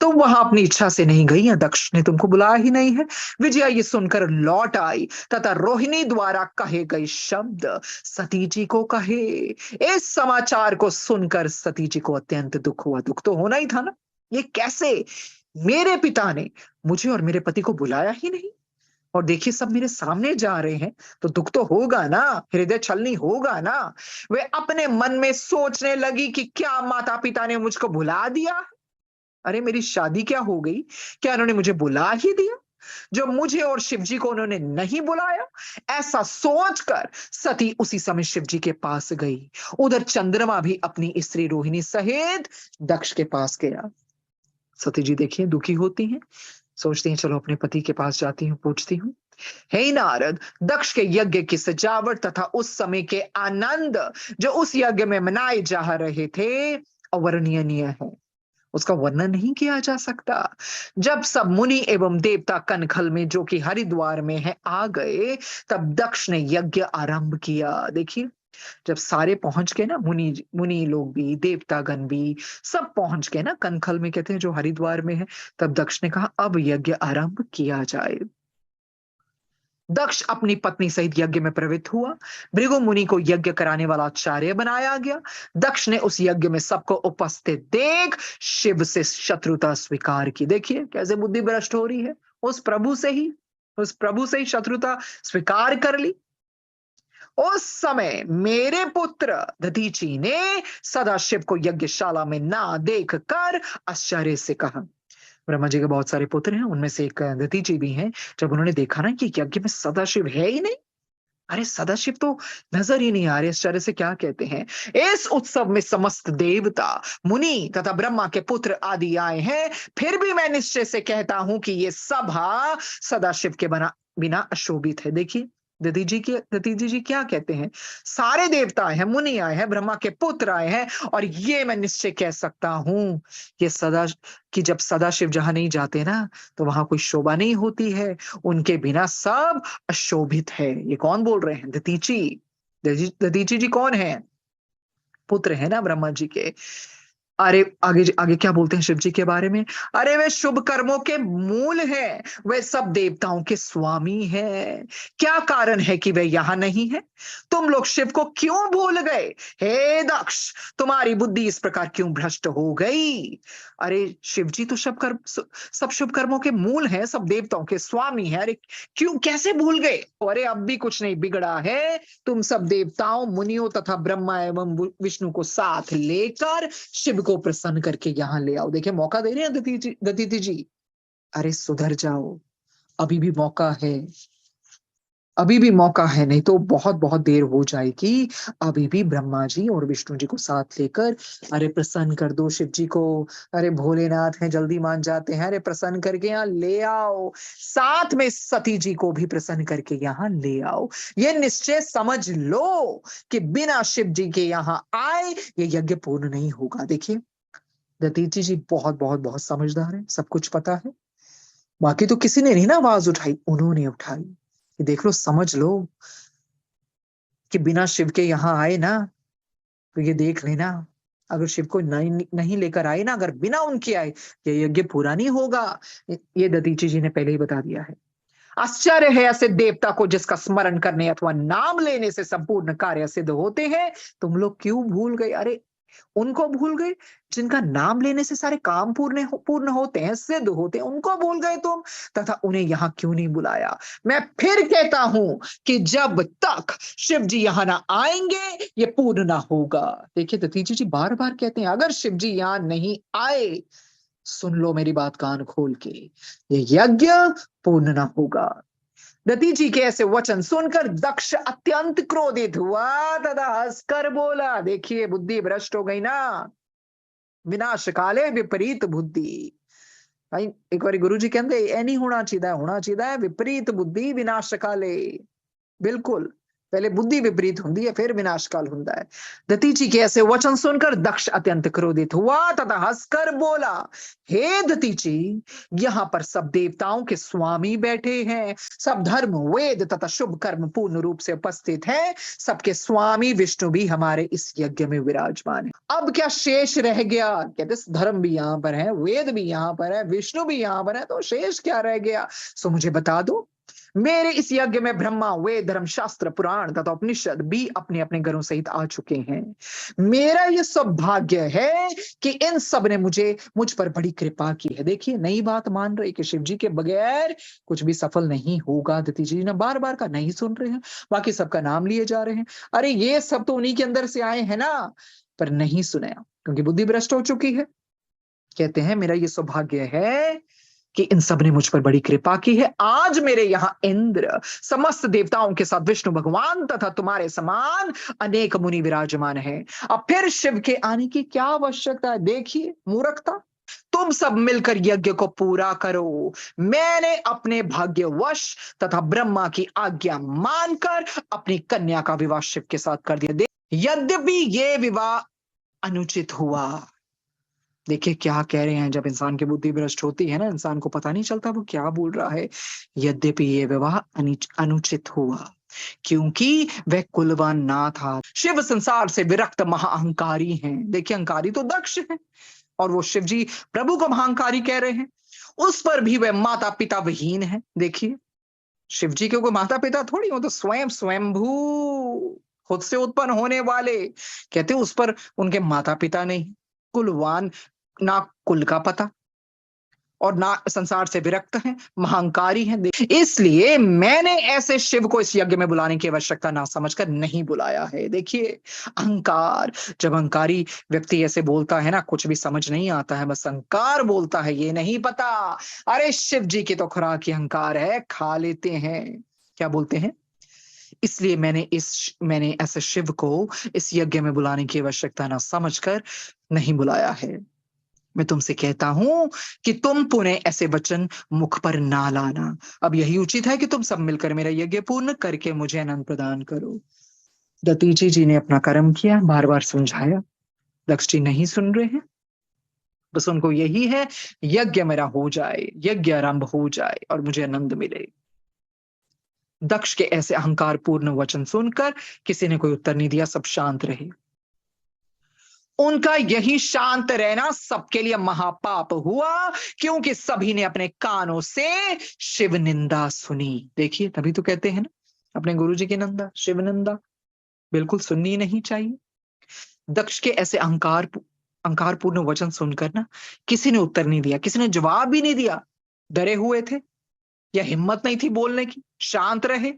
तुम वहां अपनी इच्छा से नहीं गई या दक्ष ने तुमको बुलाया ही नहीं है? विजया ये सुनकर लौट आई तथा रोहिणी द्वारा कहे गए शब्द सती जी को कहे। इस समाचार को सुनकर सती जी को अत्यंत दुख हुआ। दुख तो होना ही था ना, ये कैसे मेरे पिता ने मुझे और मेरे पति को बुलाया ही नहीं, और देखिए सब मेरे सामने जा रहे हैं, तो दुख तो होगा ना, हृदय छलनी होगा ना। वे अपने मन में सोचने लगी कि क्या माता पिता ने मुझको भुला दिया? अरे मेरी शादी क्या हो गई? क्या उन्होंने मुझे बुला ही दिया, जो मुझे और शिव जी को उन्होंने नहीं बुलाया? ऐसा सोचकर सती उसी समय शिव जी के पास गई। उधर चंद्रमा भी अपनी स्त्री रोहिणी सहित दक्ष के पास गया। सती जी देखिए दुखी होती हैं, सोचती हैं चलो अपने पति के पास जाती हूँ, पूछती हूँ। हे नारद, दक्ष के यज्ञ की सजावट तथा उस समय के आनंद जो उस यज्ञ में मनाए जा रहे थे अवर्णनीय है, उसका वर्णन नहीं किया जा सकता। जब सब मुनि एवं देवता कनखल में जो कि हरिद्वार में है आ गए, तब दक्ष ने यज्ञ आरंभ किया। देखिए जब सारे पहुंच गए ना, मुनि मुनि लोग भी देवतागण भी सब पहुंच गए ना कनखल में, कहते हैं जो हरिद्वार में है, तब दक्ष ने कहा अब यज्ञ आरंभ किया जाए। दक्ष अपनी पत्नी सहित यज्ञ में प्रवृत्त हुआ। भृगु मुनि को यज्ञ कराने वाला आचार्य बनाया गया। दक्ष ने उस यज्ञ में सबको उपस्थित देख शिव से शत्रुता स्वीकार की। देखिए कैसे बुद्धि भ्रष्ट हो रही है, उस प्रभु से ही शत्रुता स्वीकार कर ली। उस समय मेरे पुत्र दधीची ने सदाशिव को यज्ञशाला में ना देख कर आश्चर्य से कहा। ब्रह्मा जी के बहुत सारे पुत्र हैं, उनमें से एक दधीची भी हैं। जब उन्होंने देखा ना कि यज्ञ में सदाशिव है ही नहीं, अरे सदाशिव तो नजर ही नहीं आ रहे, आश्चर्य से क्या कहते हैं, इस उत्सव में समस्त देवता मुनि तथा ब्रह्मा के पुत्र आदि आए हैं, फिर भी मैं निश्चय से कहता हूं कि ये सभा सदाशिव के बिना अशोभित है। देखिए दधीची जी क्या कहते हैं, सारे देवता आए हैं, मुनि आए हैं, ब्रह्मा के पुत्र आए हैं, और ये मैं निश्चय कह सकता हूं ये जब सदाशिव जहां नहीं जाते ना, तो वहां कोई शोभा नहीं होती है, उनके बिना सब अशोभित है। ये कौन बोल रहे हैं? दधीची जी कौन है? पुत्र है ना ब्रह्मा जी के। अरे आगे आगे क्या बोलते हैं शिव जी के बारे में, अरे वे शुभ कर्मों के मूल हैं, वे सब देवताओं के स्वामी हैं। क्या कारण है कि वे यहाँ नहीं है? तुम लोग शिव को क्यों भूल गए? हे दक्ष, तुम्हारी बुद्धि इस प्रकार क्यों भ्रष्ट हो गई? अरे शिव जी तो सब शुभ कर्मों के मूल हैं, सब देवताओं के स्वामी हैं, अरे क्यों कैसे भूल गए? अरे अब भी कुछ नहीं बिगड़ा है, तुम सब देवताओं मुनियों तथा ब्रह्मा एवं विष्णु को साथ लेकर शिव को प्रसन्न करके यहाँ ले आओ। देखिए मौका दे रहे हैं दधीची जी, अरे सुधर जाओ, अभी भी मौका है, अभी भी मौका है, नहीं तो बहुत बहुत देर हो जाएगी। अभी भी ब्रह्मा जी और विष्णु जी को साथ लेकर अरे प्रसन्न कर दो शिव जी को। अरे भोलेनाथ हैं, जल्दी मान जाते हैं, अरे प्रसन्न करके यहाँ ले आओ, साथ में सती जी को भी प्रसन्न करके यहाँ ले आओ। ये निश्चय समझ लो कि बिना शिव जी के यहाँ आए ये यज्ञ पूर्ण नहीं होगा। देखिए दधीची जी बहुत बहुत बहुत समझदार है, सब कुछ पता है। बाकी तो किसी ने नहीं ना आवाज उठाई, उन्होंने उठाई। ये देख लो, समझ लो कि बिना शिव के यहाँ आए ना, तो ये देख लेना अगर शिव को नहीं लेकर आए ना, अगर बिना उनके आए, ये यज्ञ पूरा नहीं होगा। ये दधीचि जी ने पहले ही बता दिया है। आश्चर्य है ऐसे देवता को जिसका स्मरण करने अथवा नाम लेने से संपूर्ण कार्य सिद्ध होते हैं। तुम लोग क्यों भूल गए? अरे उनको भूल गए जिनका नाम लेने से सारे काम पूर्ण होते हैं, सिद्ध होते हैं, उनको भूल गए तुम। तथा उन्हें यहां क्यों नहीं बुलाया? मैं फिर कहता हूं कि जब तक शिव जी यहां ना आएंगे ये पूर्ण ना होगा। देखिए दधीचि जी बार बार कहते हैं अगर शिव जी यहां नहीं आए, सुन लो मेरी बात कान खोल के, ये यज्ञ पूर्ण ना होगा। दधीचि के ऐसे वचन सुनकर दक्ष अत्यंत क्रोधित हुआ तथा हंसकर बोला, देखिए बुद्धि भ्रष्ट हो गई ना, विनाश काले विपरीत बुद्धि। भाई एक बार गुरु जी कहते ए नहीं होना चाहिए विपरीत बुद्धि विनाश काले। बिल्कुल, पहले बुद्धि विपरीत होती है फिर विनाशकाल होता है। दधीचि के ऐसे वचन सुनकर दक्ष अत्यंत क्रोधित हुआ तथा हंसकर बोला, हे दधीचि, यहाँ पर सब देवताओं के स्वामी बैठे हैं, सब धर्म वेद तथा शुभ कर्म पूर्ण रूप से उपस्थित हैं, सबके स्वामी विष्णु भी हमारे इस यज्ञ में विराजमान है। अब क्या शेष रह गया? कहते धर्म भी यहाँ पर है, वेद भी यहाँ पर है, विष्णु भी यहाँ पर है, तो शेष क्या रह गया? सो मुझे बता दो। मेरे इस यज्ञ में ब्रह्मा, वेद, धर्म शास्त्र, पुराण तथा उपनिषद भी अपने अपने घरों सहित आ चुके हैं। मेरा यह सौभाग्य है कि इन सब ने मुझ पर बड़ी कृपा की है। देखिए नई बात मान रहे कि शिव जी के बगैर कुछ भी सफल नहीं होगा। दधीचि जी ने बार बार का नहीं सुन रहे हैं, बाकी सबका नाम लिए जा रहे हैं। अरे ये सब तो उन्हीं के अंदर से आए हैं ना, पर नहीं सुना क्योंकि बुद्धि भ्रष्ट हो चुकी है। कहते हैं मेरा ये सौभाग्य है कि इन सब ने मुझ पर बड़ी कृपा की है। आज मेरे यहाँ इंद्र, समस्त देवताओं के साथ विष्णु भगवान तथा तुम्हारे समान अनेक मुनि विराजमान हैं। अब फिर शिव के आने की क्या आवश्यकता है? देखिए मूर्खता, तुम सब मिलकर यज्ञ को पूरा करो। मैंने अपने भाग्यवश तथा ब्रह्मा की आज्ञा मानकर अपनी कन्या का विवाह शिव के साथ कर दिया। यद्यपि ये विवाह अनुचित हुआ। देखिए क्या कह रहे हैं, जब इंसान की बुद्धि भ्रष्ट होती है ना, इंसान को पता नहीं चलता वो क्या बोल रहा है। यद्यपि ये विवाह अनुचित हुआ क्योंकि वह कुलवान ना था। शिव संसार से विरक्त महाअहंकारी हैं। देखिए अहंकारी तो दक्ष है और वो शिव जी प्रभु को महाअहंकारी कह रहे हैं। उस पर भी वह माता पिता विहीन है। देखिए शिव जी के कोई माता पिता थोड़ी हो, तो स्वयं स्वयंभू खुद से उत्पन्न होने वाले। कहते उस पर उनके माता पिता नहीं, कुलवान, ना कुल का पता और ना संसार से विरक्त हैं, महाअहंकारी हैं। इसलिए मैंने ऐसे शिव को इस यज्ञ में बुलाने की आवश्यकता ना समझकर नहीं बुलाया है। देखिए अहंकार, जब अहंकारी व्यक्ति ऐसे बोलता है ना, कुछ भी समझ नहीं आता है, बस अहंकार बोलता है, ये नहीं पता अरे शिव जी की तो खुराक ही अहंकार है, खा लेते हैं। क्या बोलते हैं? इसलिए मैंने ऐसे शिव को इस यज्ञ में बुलाने की आवश्यकता ना समझकर नहीं बुलाया है। मैं तुमसे कहता हूं कि तुम पुनः ऐसे वचन मुख पर ना लाना। अब यही उचित है कि तुम सब मिलकर मेरा यज्ञ पूर्ण करके मुझे आनंद प्रदान करो। दधीचि जी ने अपना कर्म किया, बार बार समझाया, दक्ष जी नहीं सुन रहे हैं। बस उनको यही है यज्ञ मेरा हो जाए, यज्ञ आरंभ हो जाए और मुझे आनंद मिले। दक्ष के ऐसे अहंकार पूर्ण वचन सुनकर किसी ने कोई उत्तर नहीं दिया, सब शांत रहे। उनका यही शांत रहना सबके लिए महापाप हुआ क्योंकि सभी ने अपने कानों से शिव निंदा सुनी। देखिए तभी तो कहते हैं ना, अपने गुरु जी की निंदा, शिव निंदा बिल्कुल सुननी नहीं चाहिए। दक्ष के ऐसे अहंकारपूर्ण वचन सुनकर ना किसी ने उत्तर नहीं दिया, किसी ने जवाब भी नहीं दिया। डरे हुए थे या हिम्मत नहीं थी बोलने की, शांत रहे।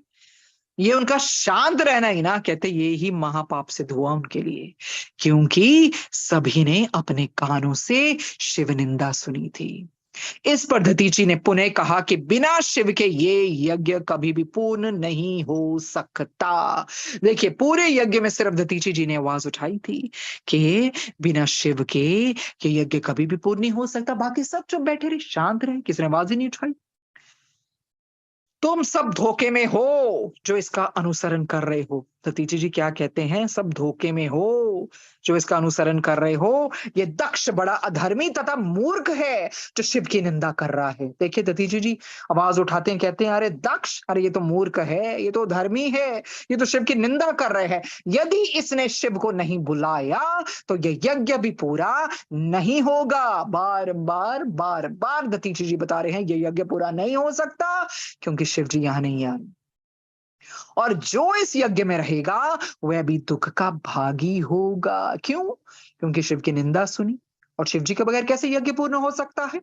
ये उनका शांत रहना ही ना, कहते ये ही महापाप सिद्ध हुआ उनके लिए, क्योंकि सभी ने अपने कानों से शिव निंदा सुनी थी। इस पर दधीचि ने पुनः कहा कि बिना शिव के ये यज्ञ कभी भी पूर्ण नहीं हो सकता। देखिए पूरे यज्ञ में सिर्फ दधीचि जी ने आवाज उठाई थी कि बिना शिव के ये यज्ञ कभी भी पूर्ण नहीं हो सकता। बाकी सब चुप बैठे रहे, शांत रहे, किसी ने आवाज ही नहीं उठाई। तुम सब धोखे में हो जो इसका अनुसरण कर रहे हो। दतीची जी क्या कहते हैं, सब धोखे में हो जो इसका अनुसरण कर रहे हो। ये दक्ष बड़ा अधर्मी तथा मूर्ख है जो शिव की निंदा कर रहा है। देखिए दतीची जी आवाज उठाते हैं, कहते हैं अरे दक्ष, अरे ये तो मूर्ख है, ये तो धर्मी है, ये तो शिव की निंदा कर रहे हैं। यदि इसने शिव को नहीं बुलाया तो ये यज्ञ भी पूरा नहीं होगा। बार बार दतीची जी बता रहे हैं ये यज्ञ पूरा नहीं हो सकता क्योंकि शिव जी यहां नहीं आए, और जो इस यज्ञ में रहेगा वह भी दुख का भागी होगा। क्यों? क्योंकि शिव की निंदा सुनी, और शिव जी के बगैर कैसे यज्ञ पूर्ण हो सकता है।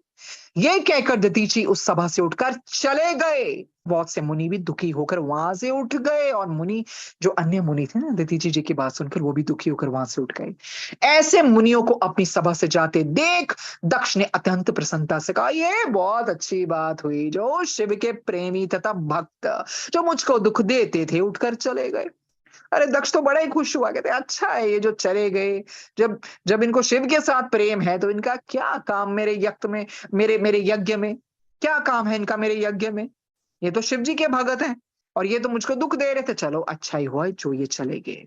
ये कहकर दतीची उस सभा से उठकर चले गए। बहुत से मुनि भी दुखी होकर वहां से उठ गए, और मुनि जो अन्य मुनि थे ना, दतीची जी की बात सुनकर वो भी दुखी होकर वहां से उठ गए। ऐसे मुनियों को अपनी सभा से जाते देख दक्ष ने अत्यंत प्रसन्नता से कहा, ये बहुत अच्छी बात हुई, जो शिव के प्रेमी तथा भक्त जो मुझको दुख देते थे उठकर चले गए। अरे दक्ष तो बड़ा ही खुश हुआ, कहते अच्छा है ये जो चले गए। जब जब इनको शिव के साथ प्रेम है तो इनका क्या काम मेरे यज्ञ में, मेरे मेरे यज्ञ में क्या काम है इनका मेरे यज्ञ में। ये तो शिव जी के भगत हैं और ये तो मुझको दुख दे रहे थे। चलो अच्छा ही हुआ जो ये चले गए।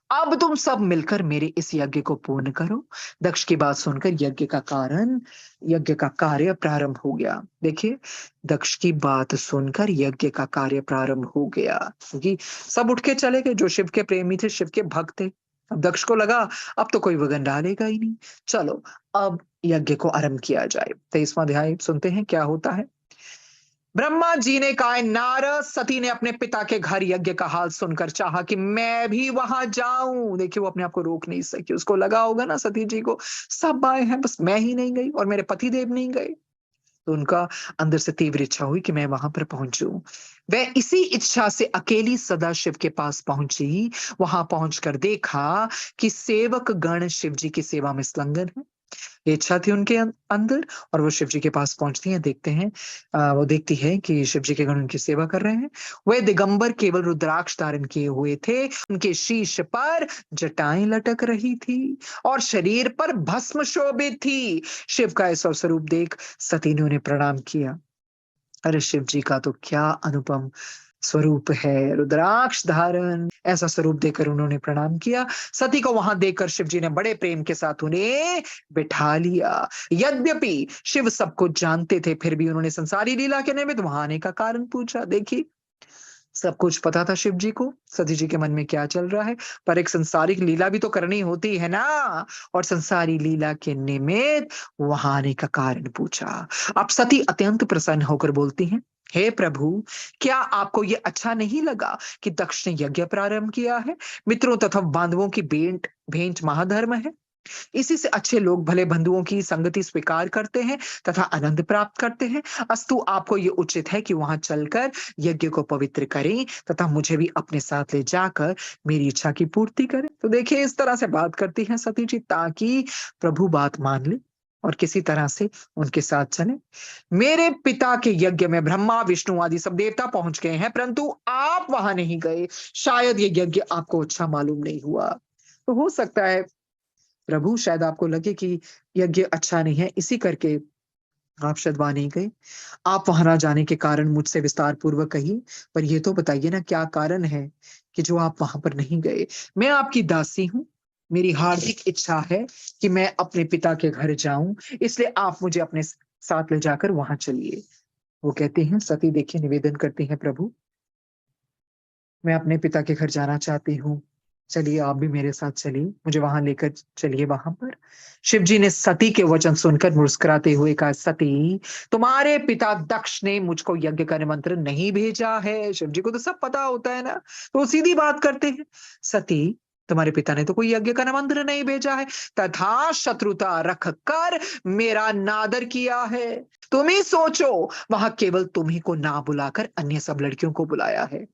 अब तुम सब मिलकर मेरे इस यज्ञ को पूर्ण करो। दक्ष की बात सुनकर यज्ञ का कार्य प्रारंभ हो गया। देखिए दक्ष की बात सुनकर यज्ञ का कार्य प्रारंभ हो गया, क्योंकि सब उठ के चले गए जो शिव के प्रेमी थे, शिव के भक्त थे। अब दक्ष को लगा अब तो कोई वगन डालेगा ही नहीं, चलो अब यज्ञ को आरंभ किया जाए। 23वां अध्याय सुनते हैं क्या होता है। ब्रह्मा जी ने कहा, नारद सती ने अपने पिता के घर यज्ञ का हाल सुनकर चाहा कि मैं भी वहां जाऊं। देखिए वो अपने आप को रोक नहीं सकी, उसको लगा होगा ना सती जी को सब आए हैं बस मैं ही नहीं गई और मेरे पति देव नहीं गए। तो उनका अंदर से तीव्र इच्छा हुई कि मैं वहां पर पहुंचूं। वह इसी इच्छा से अकेली सदाशिव के पास पहुंची। वहां पहुंचकर देखा कि सेवक गण शिव जी की सेवा में संलग्न है। ये इच्छा थी उनके अंदर, और वो शिव जी के पास पहुंचती हैं, देखते हैं वो देखती है कि शिव जी के गण उनकी सेवा कर रहे हैं। वे दिगंबर केवल रुद्राक्ष धारण किए हुए थे, उनके शीश पर जटाएं लटक रही थी और शरीर पर भस्म शोभित थी। शिव का ऐसा स्वरूप देख सती ने उन्हें प्रणाम किया। अरे शिव जी का तो क्या अनुपम स्वरूप है, रुद्राक्ष धारण, ऐसा स्वरूप देकर उन्होंने प्रणाम किया। सती को वहां देखकर शिव जी ने बड़े प्रेम के साथ उन्हें बिठा लिया। यद्यपि शिव सब कुछ जानते थे फिर भी उन्होंने संसारी लीला के निमित्त वहां आने का कारण पूछा। देखिए सब कुछ पता था शिव जी को सती जी के मन में क्या चल रहा है, पर एक संसारिक लीला भी तो करनी होती है ना, और संसारी लीला के निमित्त वहां आने का कारण पूछा। अब सती अत्यंत प्रसन्न होकर बोलती हैं, हे प्रभु, क्या आपको ये अच्छा नहीं लगा कि दक्ष ने यज्ञ प्रारंभ किया है। मित्रों तथा बांधवों की भेंट भेंट महाधर्म है। इसी से अच्छे लोग भले बंधुओं की संगति स्वीकार करते हैं तथा आनंद प्राप्त करते हैं। अस्तु आपको ये उचित है कि वहां चलकर यज्ञ को पवित्र करें तथा मुझे भी अपने साथ ले जाकर मेरी इच्छा की पूर्ति करें। तो देखिए इस तरह से बात करती हैं सती जी ताकि प्रभु बात मान ले और किसी तरह से उनके साथ चले। मेरे पिता के यज्ञ में ब्रह्मा विष्णु आदि सब देवता पहुंच गए हैं, परंतु आप वहां नहीं गए। शायद ये यज्ञ आपको अच्छा मालूम नहीं हुआ। तो हो सकता है प्रभु शायद आपको लगे कि यज्ञ अच्छा नहीं है, इसी करके आप शायद वहां नहीं गए। आप वहां ना जाने के कारण मुझसे विस्तार पूर्वक कहिए, पर ये तो बताइए ना क्या कारण है कि जो आप वहां पर नहीं गए। मैं आपकी दासी हूँ, मेरी हार्दिक इच्छा है कि मैं अपने पिता के घर जाऊं, इसलिए आप मुझे अपने साथ ले जाकर वहां चलिए। वो कहते हैं सती देखिए निवेदन करती हैं, प्रभु मैं अपने पिता के घर जाना चाहती हूँ, चलिए आप भी मेरे साथ चलिए, मुझे वहां लेकर चलिए वहां पर। शिव जी ने सती के वचन सुनकर मुस्कुराते हुए कहा, सती तुम्हारे पिता दक्ष ने मुझको यज्ञ का निमंत्रण नहीं भेजा है। शिव जी को तो सब पता होता है ना, तो वो सीधी बात करते हैं, सती तुम्हारे पिता ने तो कोई यज्ञ का निमंत्रण नहीं भेजा है, तथा शत्रुता रख कर मेरा नादर किया है। तुम ही सोचो, वहां केवल तुम्ही को ना बुलाकर अन्य सब लड़कियों को बुलाया है।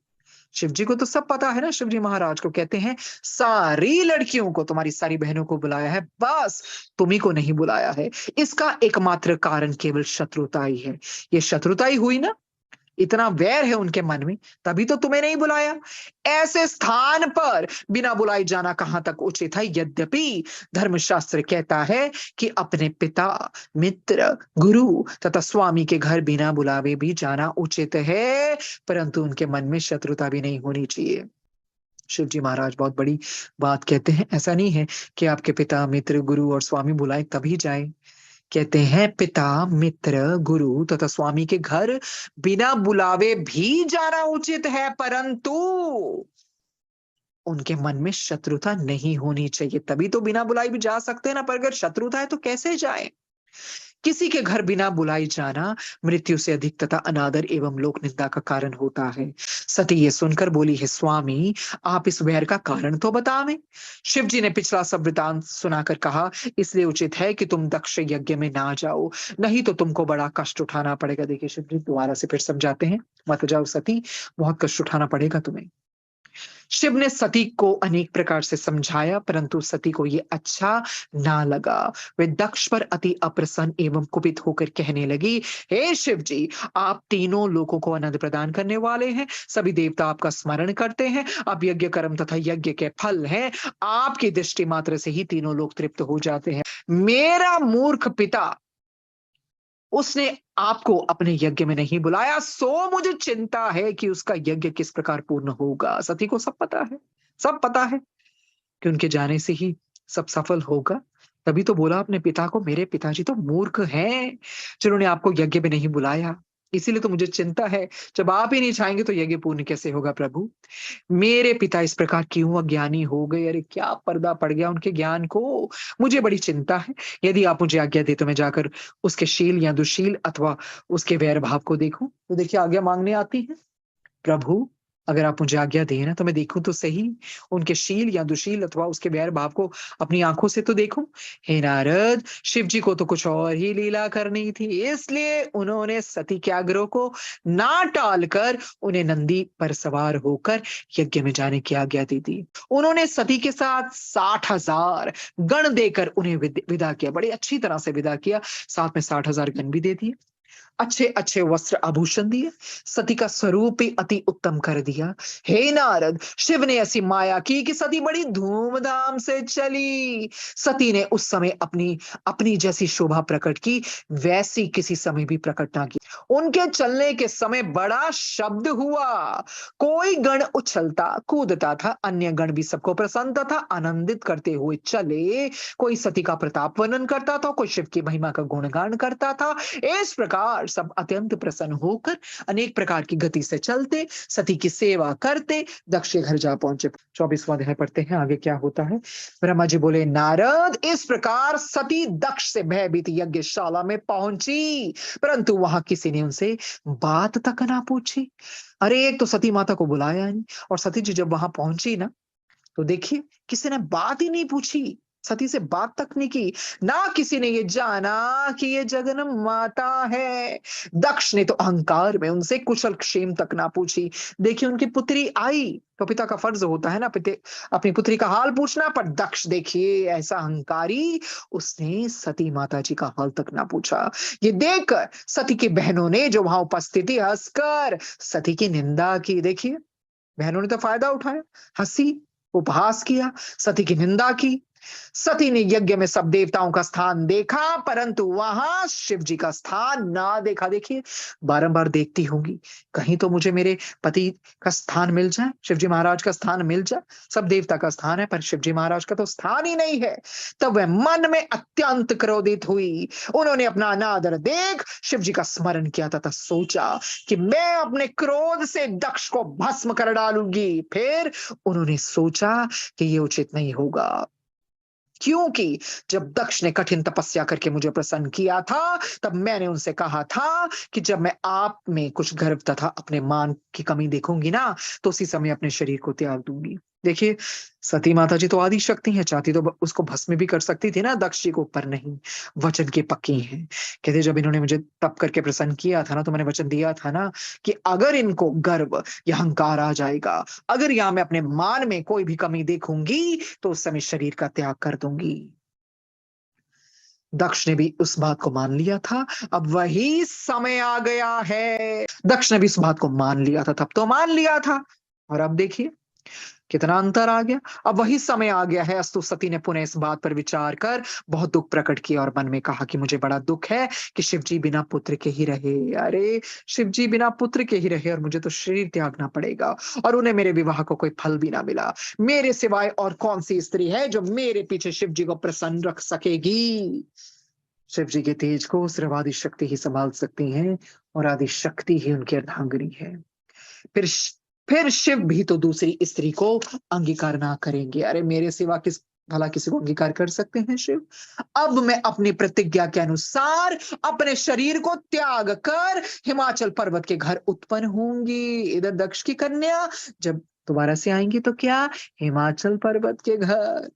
शिव जी को तो सब पता है ना। शिव जी महाराज को कहते हैं, सारी लड़कियों को, तुम्हारी सारी बहनों को बुलाया है, बस तुम्ही को नहीं बुलाया है। इसका एकमात्र कारण केवल शत्रुता ही है। ये शत्रुता ही हुई ना, इतना वैर है उनके मन में, तभी तो तुम्हें नहीं बुलाया। ऐसे स्थान पर बिना बुलाए जाना कहां तक उचित है। यद्यपि धर्मशास्त्र कहता है कि अपने पिता, मित्र, गुरु तथा स्वामी के घर बिना बुलावे भी जाना उचित है, परंतु उनके मन में शत्रुता भी नहीं होनी चाहिए। शिव जी महाराज बहुत बड़ी बात कहते हैं। ऐसा नहीं है कि आपके पिता, मित्र, गुरु और स्वामी बुलाएं तभी जाएं। कहते हैं पिता, मित्र, गुरु तथा स्वामी के घर बिना बुलावे भी जाना उचित है, परंतु उनके मन में शत्रुता नहीं होनी चाहिए। तभी तो बिना बुलाए भी जा सकते हैं ना, पर अगर शत्रुता है तो कैसे जाए? किसी के घर बिना बुलाए जाना मृत्यु से अधिक तथा अनादर एवं लोक निंदा का कारण होता है। सती ये सुनकर बोली, है स्वामी, आप इस वैर का कारण तो बतावें। शिव जी ने पिछला सब वृतांत सुनाकर कहा, इसलिए उचित है कि तुम दक्ष यज्ञ में ना जाओ, नहीं तो तुमको बड़ा कष्ट उठाना पड़ेगा। देखिए शिव जी दोबारा से फिर समझाते हैं, मत जाओ सती, बहुत कष्ट उठाना पड़ेगा तुम्हें। शिव ने सती को अनेक प्रकार से समझाया, परंतु सती को ये अच्छा ना लगा। वे दक्ष पर अति अप्रसन्न एवं कुपित होकर कहने लगी, हे शिव जी, आप तीनों लोगों को आनंद प्रदान करने वाले हैं, सभी देवता आपका स्मरण करते हैं, आप यज्ञ कर्म तथा यज्ञ के फल हैं, आपकी दृष्टि मात्र से ही तीनों लोग तृप्त हो जाते हैं। मेरा मूर्ख पिता, उसने आपको अपने यज्ञ में नहीं बुलाया, सो मुझे चिंता है कि उसका यज्ञ किस प्रकार पूर्ण होगा। सती को सब पता है, सब पता है कि उनके जाने से ही सब सफल होगा। तभी तो बोला अपने पिता को, मेरे पिताजी तो मूर्ख हैं जिन्होंने आपको यज्ञ में नहीं बुलाया। इसीलिए तो मुझे चिंता है, जब आप ही नहीं चाहेंगे तो यज्ञ पूर्ण कैसे होगा प्रभु? मेरे पिता इस प्रकार क्यों अज्ञानी हो गए? अरे क्या पर्दा पड़ गया उनके ज्ञान को? मुझे बड़ी चिंता है। यदि आप मुझे आज्ञा दे तो मैं जाकर उसके शील या दुशील अथवा उसके वैर भाव को देखूं। तो देखिए आज्ञा मांगने आती है, प्रभु अगर आप मुझे आज्ञा दें ना तो मैं देखूं तो सही, उनके शील या दुशील अथवा उसके वैर भाव को अपनी आंखों से तो देखूं। हे नारद, शिव जी को तो कुछ और ही लीला करनी थी, इसलिए उन्होंने सती के आग्रह को ना टालकर उन्हें नंदी पर सवार होकर यज्ञ में जाने की आज्ञा दे दी। उन्होंने सती के साथ 60,000 गण देकर उन्हें विदा किया, बड़ी अच्छी तरह से विदा किया, साथ में 60,000 गण भी दे दिए, अच्छे अच्छे वस्त्र आभूषण दिए, सती का स्वरूप ही अति उत्तम कर दिया। हे नारद, शिव ने ऐसी माया की कि सती बड़ी धूमधाम से चली। सती ने उस समय अपनी अपनी जैसी शोभा प्रकट की, वैसी किसी समय भी प्रकट ना की। उनके चलने के समय बड़ा शब्द हुआ, कोई गण उछलता कूदता था, अन्य गण भी सबको प्रसन्न तथा आनंदित करते हुए चले। कोई सती का प्रताप वर्णन करता था, कोई शिव की महिमा का गुणगान करता था। इस प्रकार सब अत्यंत प्रसन्न होकर अनेक प्रकार की गति से चलते, सती की सेवा करते दक्ष के घर जा पहुंचे। 24वां अध्याय पढ़ते हैं, आगे क्या होता है। ब्रह्मा जी बोले, नारद, इस प्रकार सती दक्ष से भयभीत यज्ञशाला में पहुंची, परंतु वहां किसी ने उनसे बात तक ना पूछी। अरे एक तो सती माता को बुलाया नहीं, और सती जी जब वहां पहुंची ना तो देखिए किसी ने बात ही नहीं पूछी, सती से बात तक नहीं की, ना किसी ने ये जाना कि ये जगन माता है। दक्ष ने तो अहंकार में उनसे कुशल क्षेम तक ना पूछी। देखिए उनकी पुत्री आई तो पिता का फर्ज होता है ना अपनी पुत्री का हाल पूछना, पर दक्ष देखिए ऐसा अहंकारी, उसने सती माता जी का हाल तक ना पूछा। ये देखकर सती की बहनों ने जो वहां उपस्थिति हंसकर सती की निंदा की। देखिए बहनों ने तो फायदा उठाया, हंसी, उपहास किया, सती की निंदा की। सती ने यज्ञ में सब देवताओं का स्थान देखा, परंतु वहां शिव जी का स्थान ना देखा। देखिए बारंबार देखती होंगी, कहीं तो मुझे मेरे पति का स्थान मिल जाए, शिव जी महाराज का स्थान मिल जाए। सब देवता का स्थान है पर शिव जी महाराज का तो स्थान ही नहीं है। तब वह मन में अत्यंत क्रोधित हुई। उन्होंने अपना अनादर देख शिव जी का स्मरण किया तथा सोचा कि मैं अपने क्रोध से दक्ष को भस्म कर डालूंगी। फिर उन्होंने सोचा कि ये उचित नहीं होगा, क्योंकि जब दक्ष ने कठिन तपस्या करके मुझे प्रसन्न किया था, तब मैंने उनसे कहा था कि जब मैं आप में कुछ गर्व तथा अपने मान की कमी देखूंगी ना, तो उसी समय अपने शरीर को त्याग दूंगी। देखिए सती माता जी तो आदि शक्ति है, चाहती तो उसको भस्म भी कर सकती थी ना दक्ष जी को, पर नहीं, वचन की पक्की है। कहते जब इन्होंने मुझे तप करके प्रसन्न किया था ना, तो मैंने वचन दिया था ना कि अगर इनको गर्व या अहंकार आ जाएगा, अगर यहां मैं अपने मान में कोई भी कमी देखूंगी, तो उस समय शरीर का त्याग कर दूंगी। दक्ष ने भी उस बात को मान लिया था। अब वही समय आ गया है। दक्ष ने भी इस बात को मान लिया था, तब तो मान लिया था, और अब देखिए कितना अंतर आ गया। अब वही समय आ गया है। अस्तु सती ने पुनः इस बात पर विचार कर बहुत दुख प्रकट किया और मन में कहा कि मुझे बड़ा दुख है कि शिव जी बिना पुत्र के ही रहे। अरे, शिव जी बिना पुत्र के ही रहे और मुझे तो शरीर त्यागना पड़ेगा और उन्हें मेरे विवाह को कोई फल भी ना मिला। मेरे सिवाय और कौन सी स्त्री है जो मेरे पीछे शिव जी को प्रसन्न रख सकेगी। शिव जी के तेज को सिर्फ आदि शक्ति ही संभाल सकती है और आदि शक्ति ही उनकी अर्धांगिनी है। फिर फिर शिव भी तो दूसरी स्त्री को अंगीकार ना करेंगे। अरे, मेरे सिवा भला किसी को अंगीकार कर सकते हैं शिव। अब मैं अपनी प्रतिज्ञा के अनुसार अपने शरीर को त्याग कर हिमाचल पर्वत के घर उत्पन्न होंगी। इधर दक्ष की कन्या जब दोबारा से आएंगी तो क्या, हिमाचल पर्वत के घर।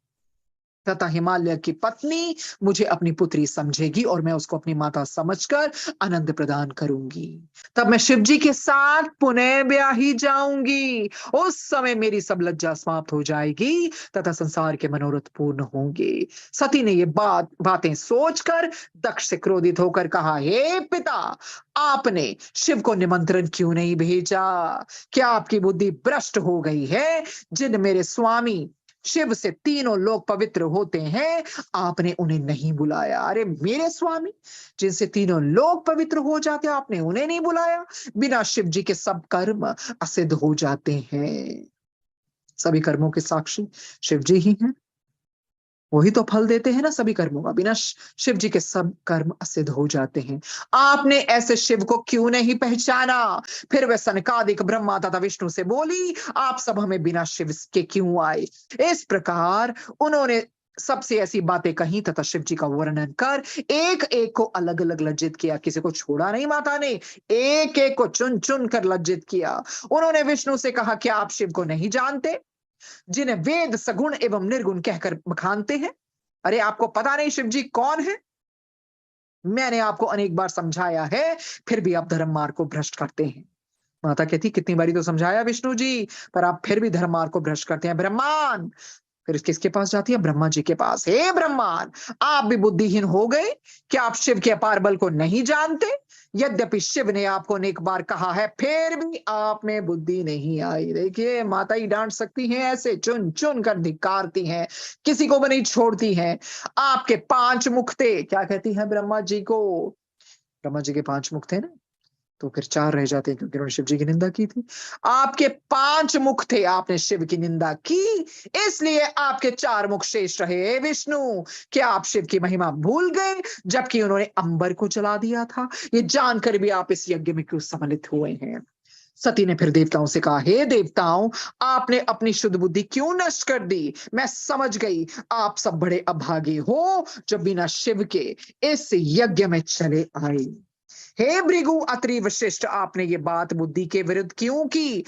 तथा हिमालय की पत्नी मुझे अपनी पुत्री समझेगी और मैं उसको अपनी माता समझकर आनंद प्रदान करूंगी। तब मैं शिव जी के साथ पुनः ब्याही जाऊंगी। उस समय मेरी सब लज्जा समाप्त हो जाएगी तथा संसार के मनोरथ पूर्ण होंगे। सती ने ये बातें सोचकर दक्ष से क्रोधित होकर कहा, हे पिता, आपने शिव को निमंत्रण क्यों नहीं भेजा? क्या आपकी बुद्धि भ्रष्ट हो गई है? जिन मेरे स्वामी शिव से तीनों लोग पवित्र होते हैं, आपने उन्हें नहीं बुलाया। अरे, मेरे स्वामी जिनसे तीनों लोग पवित्र हो जाते हैं, आपने उन्हें नहीं बुलाया। बिना शिव जी के सब कर्म असिद्ध हो जाते हैं। सभी कर्मों के साक्षी शिव जी ही हैं। वही तो फल देते हैं ना सभी कर्मों का। बिना शिव जी के सब कर्म असिद्ध हो जाते हैं। आपने ऐसे शिव को क्यों नहीं पहचाना? फिर वह सनकादिक ब्रह्मा तथा विष्णु से बोली, आप सब हमें बिना शिव के क्यों आए? इस प्रकार उन्होंने सबसे ऐसी बातें कही तथा शिव जी का वर्णन कर एक एक को अलग अलग लज्जित किया। किसी को छोड़ा नहीं माता ने, एक एक को चुन चुन कर लज्जित किया। उन्होंने विष्णु से कहा, क्या आप शिव को नहीं जानते, जिन्हें वेद सगुण एवं निर्गुण कहकर बखानते हैं? अरे, आपको पता नहीं शिव जी कौन है? मैंने आपको अनेक बार समझाया है, फिर भी आप धर्म मार्ग को भ्रष्ट करते हैं। माता कहती, कितनी बारी तो समझाया विष्णु जी, पर आप फिर भी धर्म मार्ग को भ्रष्ट करते हैं। ब्रह्मान, फिर किसके पास जाती है? ब्रह्मा जी के पास। हे ब्रह्मान, आप भी बुद्धिहीन हो गए? क्या आप शिव के अपार बल को नहीं जानते? यद्यपि शिव ने आपको अनेक बार कहा है, फिर भी आप में बुद्धि नहीं आई। देखिए, माता ही डांट सकती हैं, ऐसे चुन चुन कर धिक्कारती हैं, किसी को भी नहीं छोड़ती हैं। आपके 5 मुख थे, क्या कहती है ब्रह्मा जी को? ब्रह्मा जी के 5 मुख थे ना, तो फिर 4 रह जाते हैं क्योंकि उन्होंने शिव जी की निंदा की थी। आपके 5 मुख थे, आपने शिव की निंदा की, इसलिए आपके 4 मुख शेष रहे। हे विष्णु, क्या आप शिव की महिमा भूल गए, जबकि उन्होंने अंबर को जला दिया था? ये जानकर भी आप इस यज्ञ में क्यों सम्मिलित हुए हैं? सती ने फिर देवताओं से कहा, हे देवताओं, आपने अपनी शुद्ध बुद्धि क्यों नष्ट कर दी? मैं समझ गई, आप सब बड़े अभागे हो जो बिना शिव के इस यज्ञ में चले आए। हे भृगु अत्रि वशिष्ठ, आपने ये बात बुद्धि के विरुद्ध क्यों की?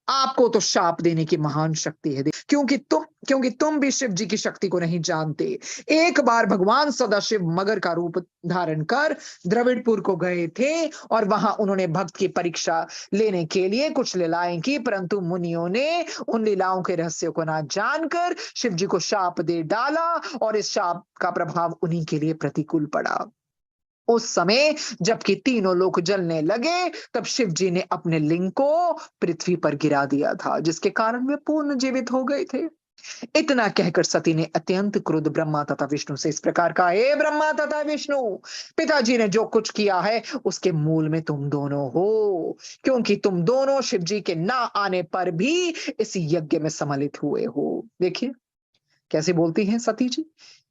आपको तो शाप देने की महान शक्ति है, क्योंकि तुम भी शिव जी की शक्ति को नहीं जानते। एक बार भगवान सदाशिव मगर का रूप धारण कर द्रविड़पुर को गए थे और वहां उन्होंने भक्त की परीक्षा लेने के लिए कुछ लीलाएं की, परंतु मुनियों ने उन लीलाओं के रहस्यों को ना जानकर शिव जी को शाप दे डाला और इस शाप का प्रभाव उन्हीं के लिए प्रतिकूल पड़ा। उस समय जबकि तीनों लोग जलने लगे, तब शिव जी ने अपने लिंग को पृथ्वी पर गिरा दिया था, जिसके कारण वे पूर्ण जीवित हो गए थे। इतना कहकर सती ने अत्यंत क्रुद्ध ब्रह्मा तथा विष्णु से इस प्रकार कहा, हे ब्रह्मा तथा विष्णु, पिताजी ने जो कुछ किया है उसके मूल में तुम दोनों हो, क्योंकि तुम दोनों शिव जी के ना आने पर भी इस यज्ञ में सम्मिलित हुए हो। देखिए कैसे बोलती हैं सती जी,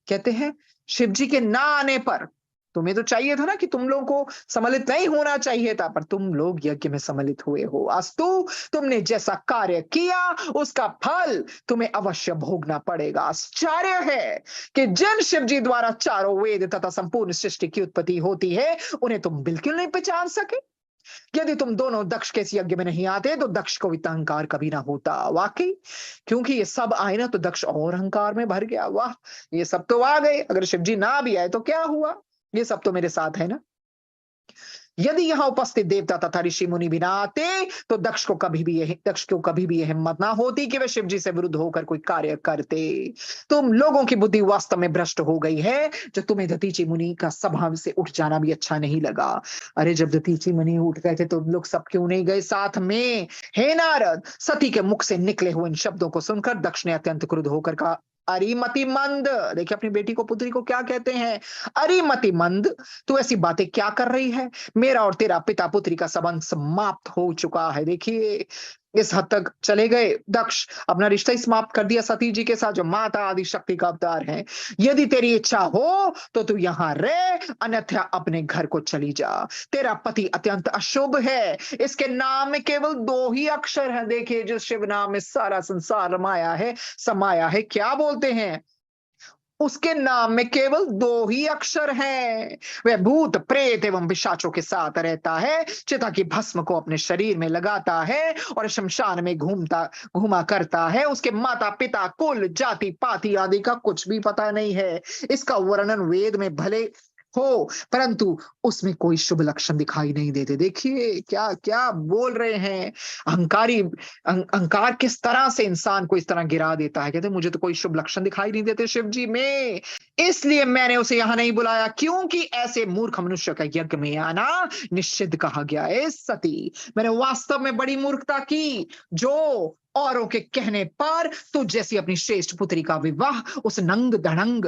कहते हैं शिव जी के ना आने पर तुम्हें तो चाहिए था ना कि तुम लोगों को सम्मिलित नहीं होना चाहिए था, पर तुम लोग यज्ञ में सम्मिलित हुए हो। अस्तु, तुमने जैसा कार्य किया उसका फल तुम्हें अवश्य भोगना पड़ेगा। आश्चर्य है कि जिन शिव जी द्वारा चारों वेद तथा संपूर्ण सृष्टि की उत्पत्ति होती है, उन्हें तुम बिल्कुल नहीं पहचान सके। यदि तुम दोनों दक्ष के इस यज्ञ में नहीं आते तो दक्ष को इतना अहंकार कभी ना होता। वाकई, क्योंकि ये सब आए ना तो दक्ष और अहंकार में भर गया। वाह, ये सब तो आ गए, अगर शिव जी ना भी आए तो क्या हुआ, ये सब तो मेरे साथ है ना। यदि यहाँ उपस्थित देवता तथा ऋषि मुनि भी ना आते तो दक्ष को कभी भी यह हिम्मत ना होती कि वे शिव जी से विरुद्ध होकर कोई कार्य करते। तुम लोगों की बुद्धि वास्तव में भ्रष्ट हो गई है, जो तुम्हें दतीची मुनि का सभा से उठ जाना भी अच्छा नहीं लगा। अरे जब दतीची मुनि उठ गए थे तो लोग सब क्यों नहीं गए साथ में? हे नारद, सती के मुख से निकले हुए इन शब्दों को सुनकर दक्ष ने अत्यंत क्रुद्ध होकर कहा, अरिमति मंद। देखिए अपनी बेटी को, पुत्री को क्या कहते हैं? अरिमति मंद, तू ऐसी बातें क्या कर रही है? मेरा और तेरा पिता पुत्री का संबंध समाप्त हो चुका है। देखिए इस हद तक चले गए दक्ष, अपना रिश्ता ही समाप्त कर दिया सती जी के साथ, जो माता आदि शक्ति का अवतार है। यदि तेरी इच्छा हो तो तू यहाँ रह, अन्यथा अपने घर को चली जा। तेरा पति अत्यंत अशुभ है, इसके नाम में केवल 2 ही अक्षर हैं। देखिए जिस शिव नाम में सारा संसार समाया है, क्या बोलते हैं? उसके नाम में केवल 2 ही अक्षर हैं। वह भूत प्रेत एवं पिशाचों के साथ रहता है, चिता की भस्म को अपने शरीर में लगाता है और शमशान में घूमा करता है। उसके माता पिता कुल जाति पाति आदि का कुछ भी पता नहीं है। इसका वर्णन वेद में भले हो, परंतु उसमें कोई शुभ लक्षण दिखाई नहीं देते। देखिए क्या क्या बोल रहे हैं। अहंकार किस तरह से इंसान को इस तरह गिरा देता है। कहते मुझे तो कोई शुभ लक्षण दिखाई नहीं देते शिव जी में, इसलिए मैंने उसे यहां नहीं बुलाया, क्योंकि ऐसे मूर्ख मनुष्य का यज्ञ में आना निषिद्ध कहा गया है। सती, मैंने वास्तव में बड़ी मूर्खता की, जो औरों के कहने पर तू जैसी अपनी श्रेष्ठ पुत्री का विवाह उस नंग धड़ंग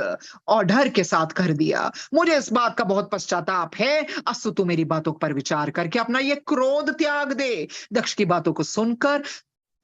और डर के साथ कर दिया। मुझे इस बात का बहुत पश्चाताप है। अस्तु तू मेरी बातों पर विचार करके अपना ये क्रोध त्याग दे। दक्ष की बातों को सुनकर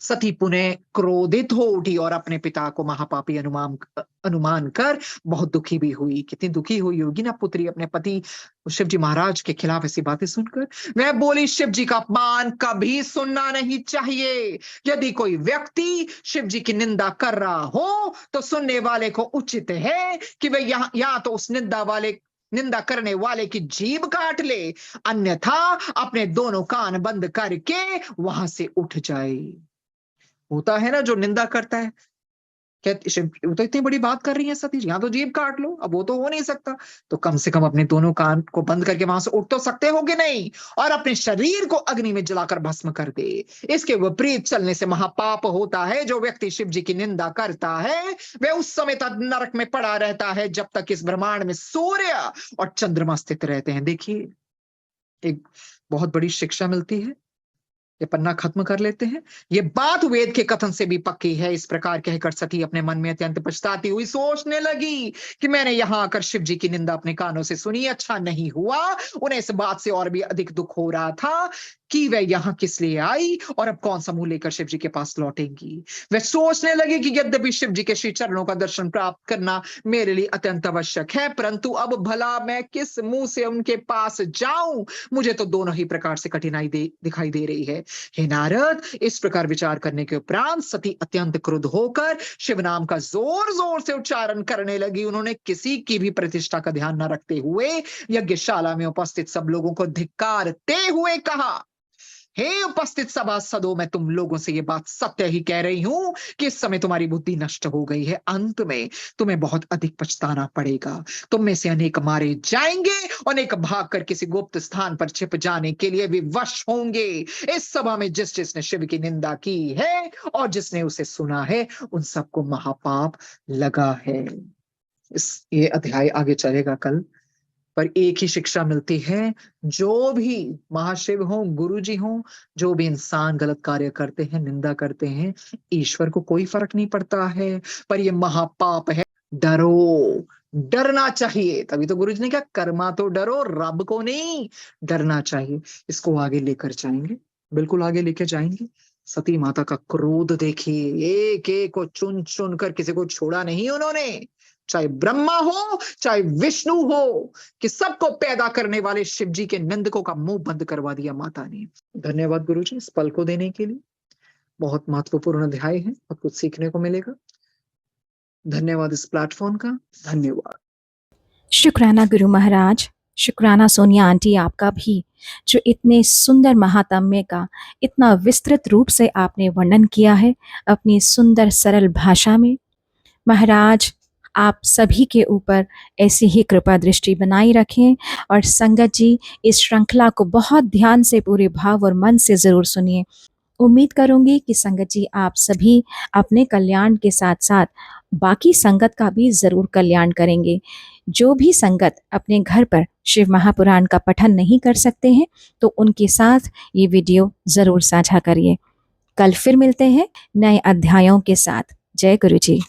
सती पुनः क्रोधित हो उठी और अपने पिता को महापापी अनुमान कर बहुत दुखी भी हुई। कितनी दुखी हुई होगी ना पुत्री अपने पति शिव जी महाराज के खिलाफ ऐसी बातें सुनकर। वह बोली, शिव जी का अपमान कभी सुनना नहीं चाहिए। यदि कोई व्यक्ति शिव जी की निंदा कर रहा हो तो सुनने वाले को उचित है कि वह यहाँ तो उस निंदा करने वाले की जीभ काट ले, अन्यथा अपने दोनों कान बंद करके वहां से उठ जाए। होता है ना जो निंदा करता है, वो तो इतनी बड़ी बात कर रही है सती जी, यहाँ तो जीभ काट लो। अब वो तो हो नहीं सकता, तो कम से कम अपने दोनों कान को बंद करके वहां से उठ तो सकते होगे नहीं, और अपने शरीर को अग्नि में जलाकर भस्म कर दे। इसके विपरीत चलने से महापाप होता है। जो व्यक्ति शिव जी की निंदा करता है वह उस समय तक नरक में पड़ा रहता है जब तक इस ब्रह्मांड में सूर्य और चंद्रमा स्थित रहते हैं। देखिए एक बहुत बड़ी शिक्षा मिलती है। ये पन्ना खत्म कर लेते हैं। ये बात वेद के कथन से भी पक्की है। इस प्रकार कहकर सती अपने मन में अत्यंत पछताती हुई सोचने लगी कि मैंने यहाँ आकर शिव जी की निंदा अपने कानों से सुनी, अच्छा नहीं हुआ। उन्हें इस बात से और भी अधिक दुख हो रहा था कि वह यहाँ किस लिए आई और अब कौन सा मुंह लेकर शिव जी के पास लौटेंगी। वह सोचने लगी कि यद्यपि शिव जी के श्री चरणों का दर्शन प्राप्त करना मेरे लिए अत्यंत आवश्यक है, परंतु अब भला मैं किस मुंह से उनके पास जाऊं। मुझे तो दोनों ही प्रकार से कठिनाई दिखाई दे रही है। हे नारद, इस प्रकार विचार करने के उपरांत सती अत्यंत क्रुद्ध होकर शिव नाम का जोर जोर से उच्चारण करने लगी। उन्होंने किसी की भी प्रतिष्ठा का ध्यान न रखते हुए यज्ञशाला में उपस्थित सब लोगों को धिक्कारते हुए कहा, हे उपस्थित सभासदों, मैं तुम लोगों से ये बात सत्य ही कह रही हूं कि इस समय तुम्हारी बुद्धि नष्ट हो गई है। अंत में तुम्हें बहुत अधिक पछताना पड़ेगा। तुम में से अनेक मारे जाएंगे, अनेक भागकर किसी गुप्त स्थान पर छिप जाने के लिए विवश होंगे। इस सभा में जिसने शिव की निंदा की है और जिसने उसे सुना है, उन सबको महापाप लगा है। ये अध्याय आगे चलेगा कल, पर एक ही शिक्षा मिलती है। जो भी महाशिव हो, गुरु जी हो, जो भी इंसान गलत कार्य करते हैं, निंदा करते हैं, ईश्वर को कोई फर्क नहीं पड़ता है, पर ये महापाप है। डरो, डरना चाहिए। तभी तो गुरु जी ने कहा, कर्मा तो डरो, रब को नहीं। डरना चाहिए। इसको आगे लेकर जाएंगे, बिल्कुल आगे लेकर जाएंगे। सती माता का क्रोध देखिए, एक एक को चुन चुन कर किसी को छोड़ा नहीं उन्होंने, चाहे ब्रह्मा हो चाहे विष्णु हो, कि सबको पैदा करने वाले शिव जी के निंदकों का मुंह बंद करवा दिया माता ने। धन्यवाद गुरु जी इस पल को देने के लिए। बहुत महत्वपूर्ण अध्याय है, बहुत कुछ सीखने को मिलेगा। धन्यवाद इस प्लेटफॉर्म का। धन्यवाद। शुक्राना गुरु महाराज, शुक्राना सोनिया आंटी आपका भी, जो इतने सुंदर महात्म्य का इतना विस्तृत रूप से आपने वर्णन किया है अपनी सुंदर सरल भाषा में। महाराज, आप सभी के ऊपर ऐसी ही कृपा दृष्टि बनाई रखें। और संगत जी, इस श्रृंखला को बहुत ध्यान से पूरे भाव और मन से ज़रूर सुनिए। उम्मीद करूंगी कि संगत जी आप सभी अपने कल्याण के साथ-साथ बाकी संगत का भी ज़रूर कल्याण करेंगे। जो भी संगत अपने घर पर शिव महापुराण का पठन नहीं कर सकते हैं, तो उनके साथ ये वीडियो ज़रूर साझा करिए। कल फिर मिलते हैं नए अध्यायों के साथ। जय गुरु जी।